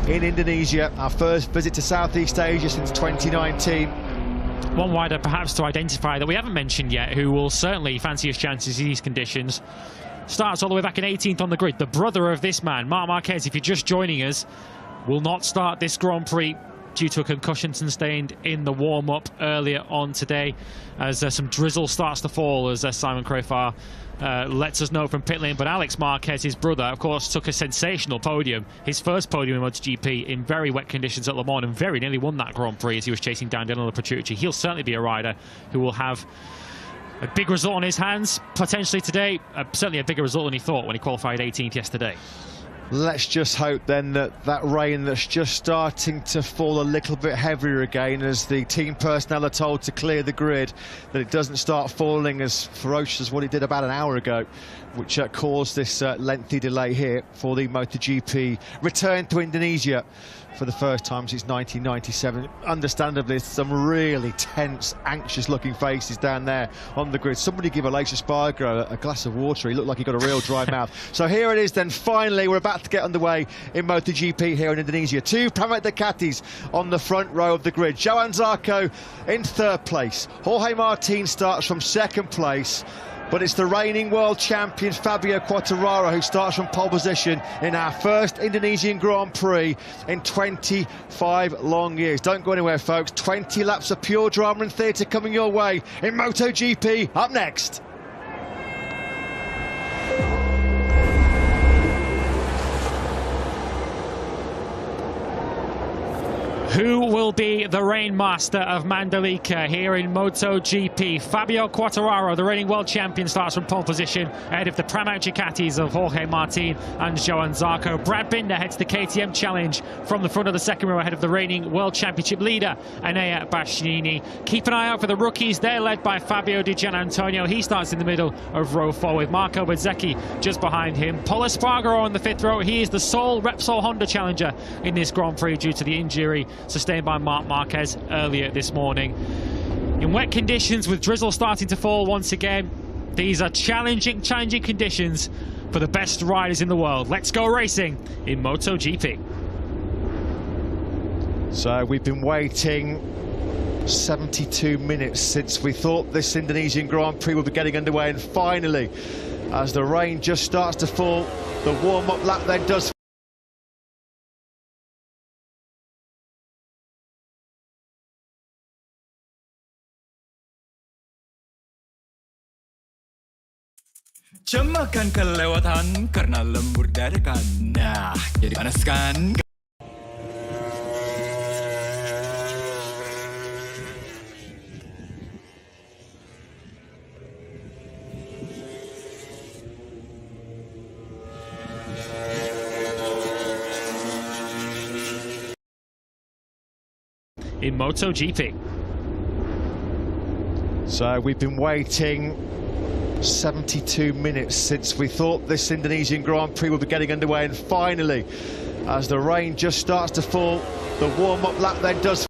in Indonesia. Our first visit to Southeast Asia since 2019. One rider perhaps to identify that we haven't mentioned yet, who will certainly fancy his chances in these conditions. Starts all the way back in 18th on the grid. The brother of this man, Marc Marquez, if you're just joining us, will not start this Grand Prix due to a concussion sustained in the warm-up earlier on today, as some drizzle starts to fall, as Simon Crafar lets us know from pit lane. But Alex Marquez, his brother, of course, took a sensational podium, his first podium in MotoGP in very wet conditions at Le Mans, and very nearly won that Grand Prix as he was chasing down Danilo Petrucci. He'll certainly be a rider who will have a big result on his hands potentially today, certainly a bigger result than he thought when he qualified 18th yesterday. Let's just hope then that that rain that's just starting to fall a little bit heavier again as the team personnel are told to clear the grid, that it doesn't start falling as ferocious as what it did about an hour ago, which caused this lengthy delay here for the MotoGP return to Indonesia for the first time since 1997. Understandably, some really tense, anxious-looking faces down there on the grid. Somebody give Aleix Espargaro a glass of water. He looked like he got a real dry mouth. So here it is then, finally, we're about to get underway in MotoGP here in Indonesia. Two Pramac Ducatis on the front row of the grid. Johann Zarco in third place. Jorge Martin starts from second place. But it's the reigning world champion Fabio Quartararo who starts from pole position in our first Indonesian Grand Prix in 25 long years. Don't go anywhere, folks. 20 laps of pure drama and theatre coming your way in MotoGP. Up next. Who will be the rainmaster of Mandalika here in MotoGP? Fabio Quartararo, the reigning world champion, starts from pole position ahead of the Pramac Ducatis of Jorge Martin and Johann Zarco. Brad Binder heads the KTM Challenge from the front of the second row ahead of the reigning world championship leader, Enea Bastianini. Keep an eye out for the rookies. They're led by Fabio Di Giannantonio. He starts in the middle of row 4 with Marco Bezzecchi just behind him. Pol Espargaro on the 5th row. He is the sole Repsol Honda challenger in this Grand Prix due to the injury sustained by Marc Marquez earlier this morning. In wet conditions with drizzle starting to fall once again, these are challenging conditions for the best riders in the world. Let's go racing in MotoGP. So we've been waiting 72 minutes since we thought this Indonesian Grand Prix would be getting underway, and finally, as the rain just starts to fall, the warm-up lap then does. Cemakan kelewatan karena lembur dadakan. Nah, jadi panas kan? in MotoGP. So we've been waiting 72 minutes since we thought this Indonesian Grand Prix would be getting underway, and finally, as the rain just starts to fall, the warm-up lap then does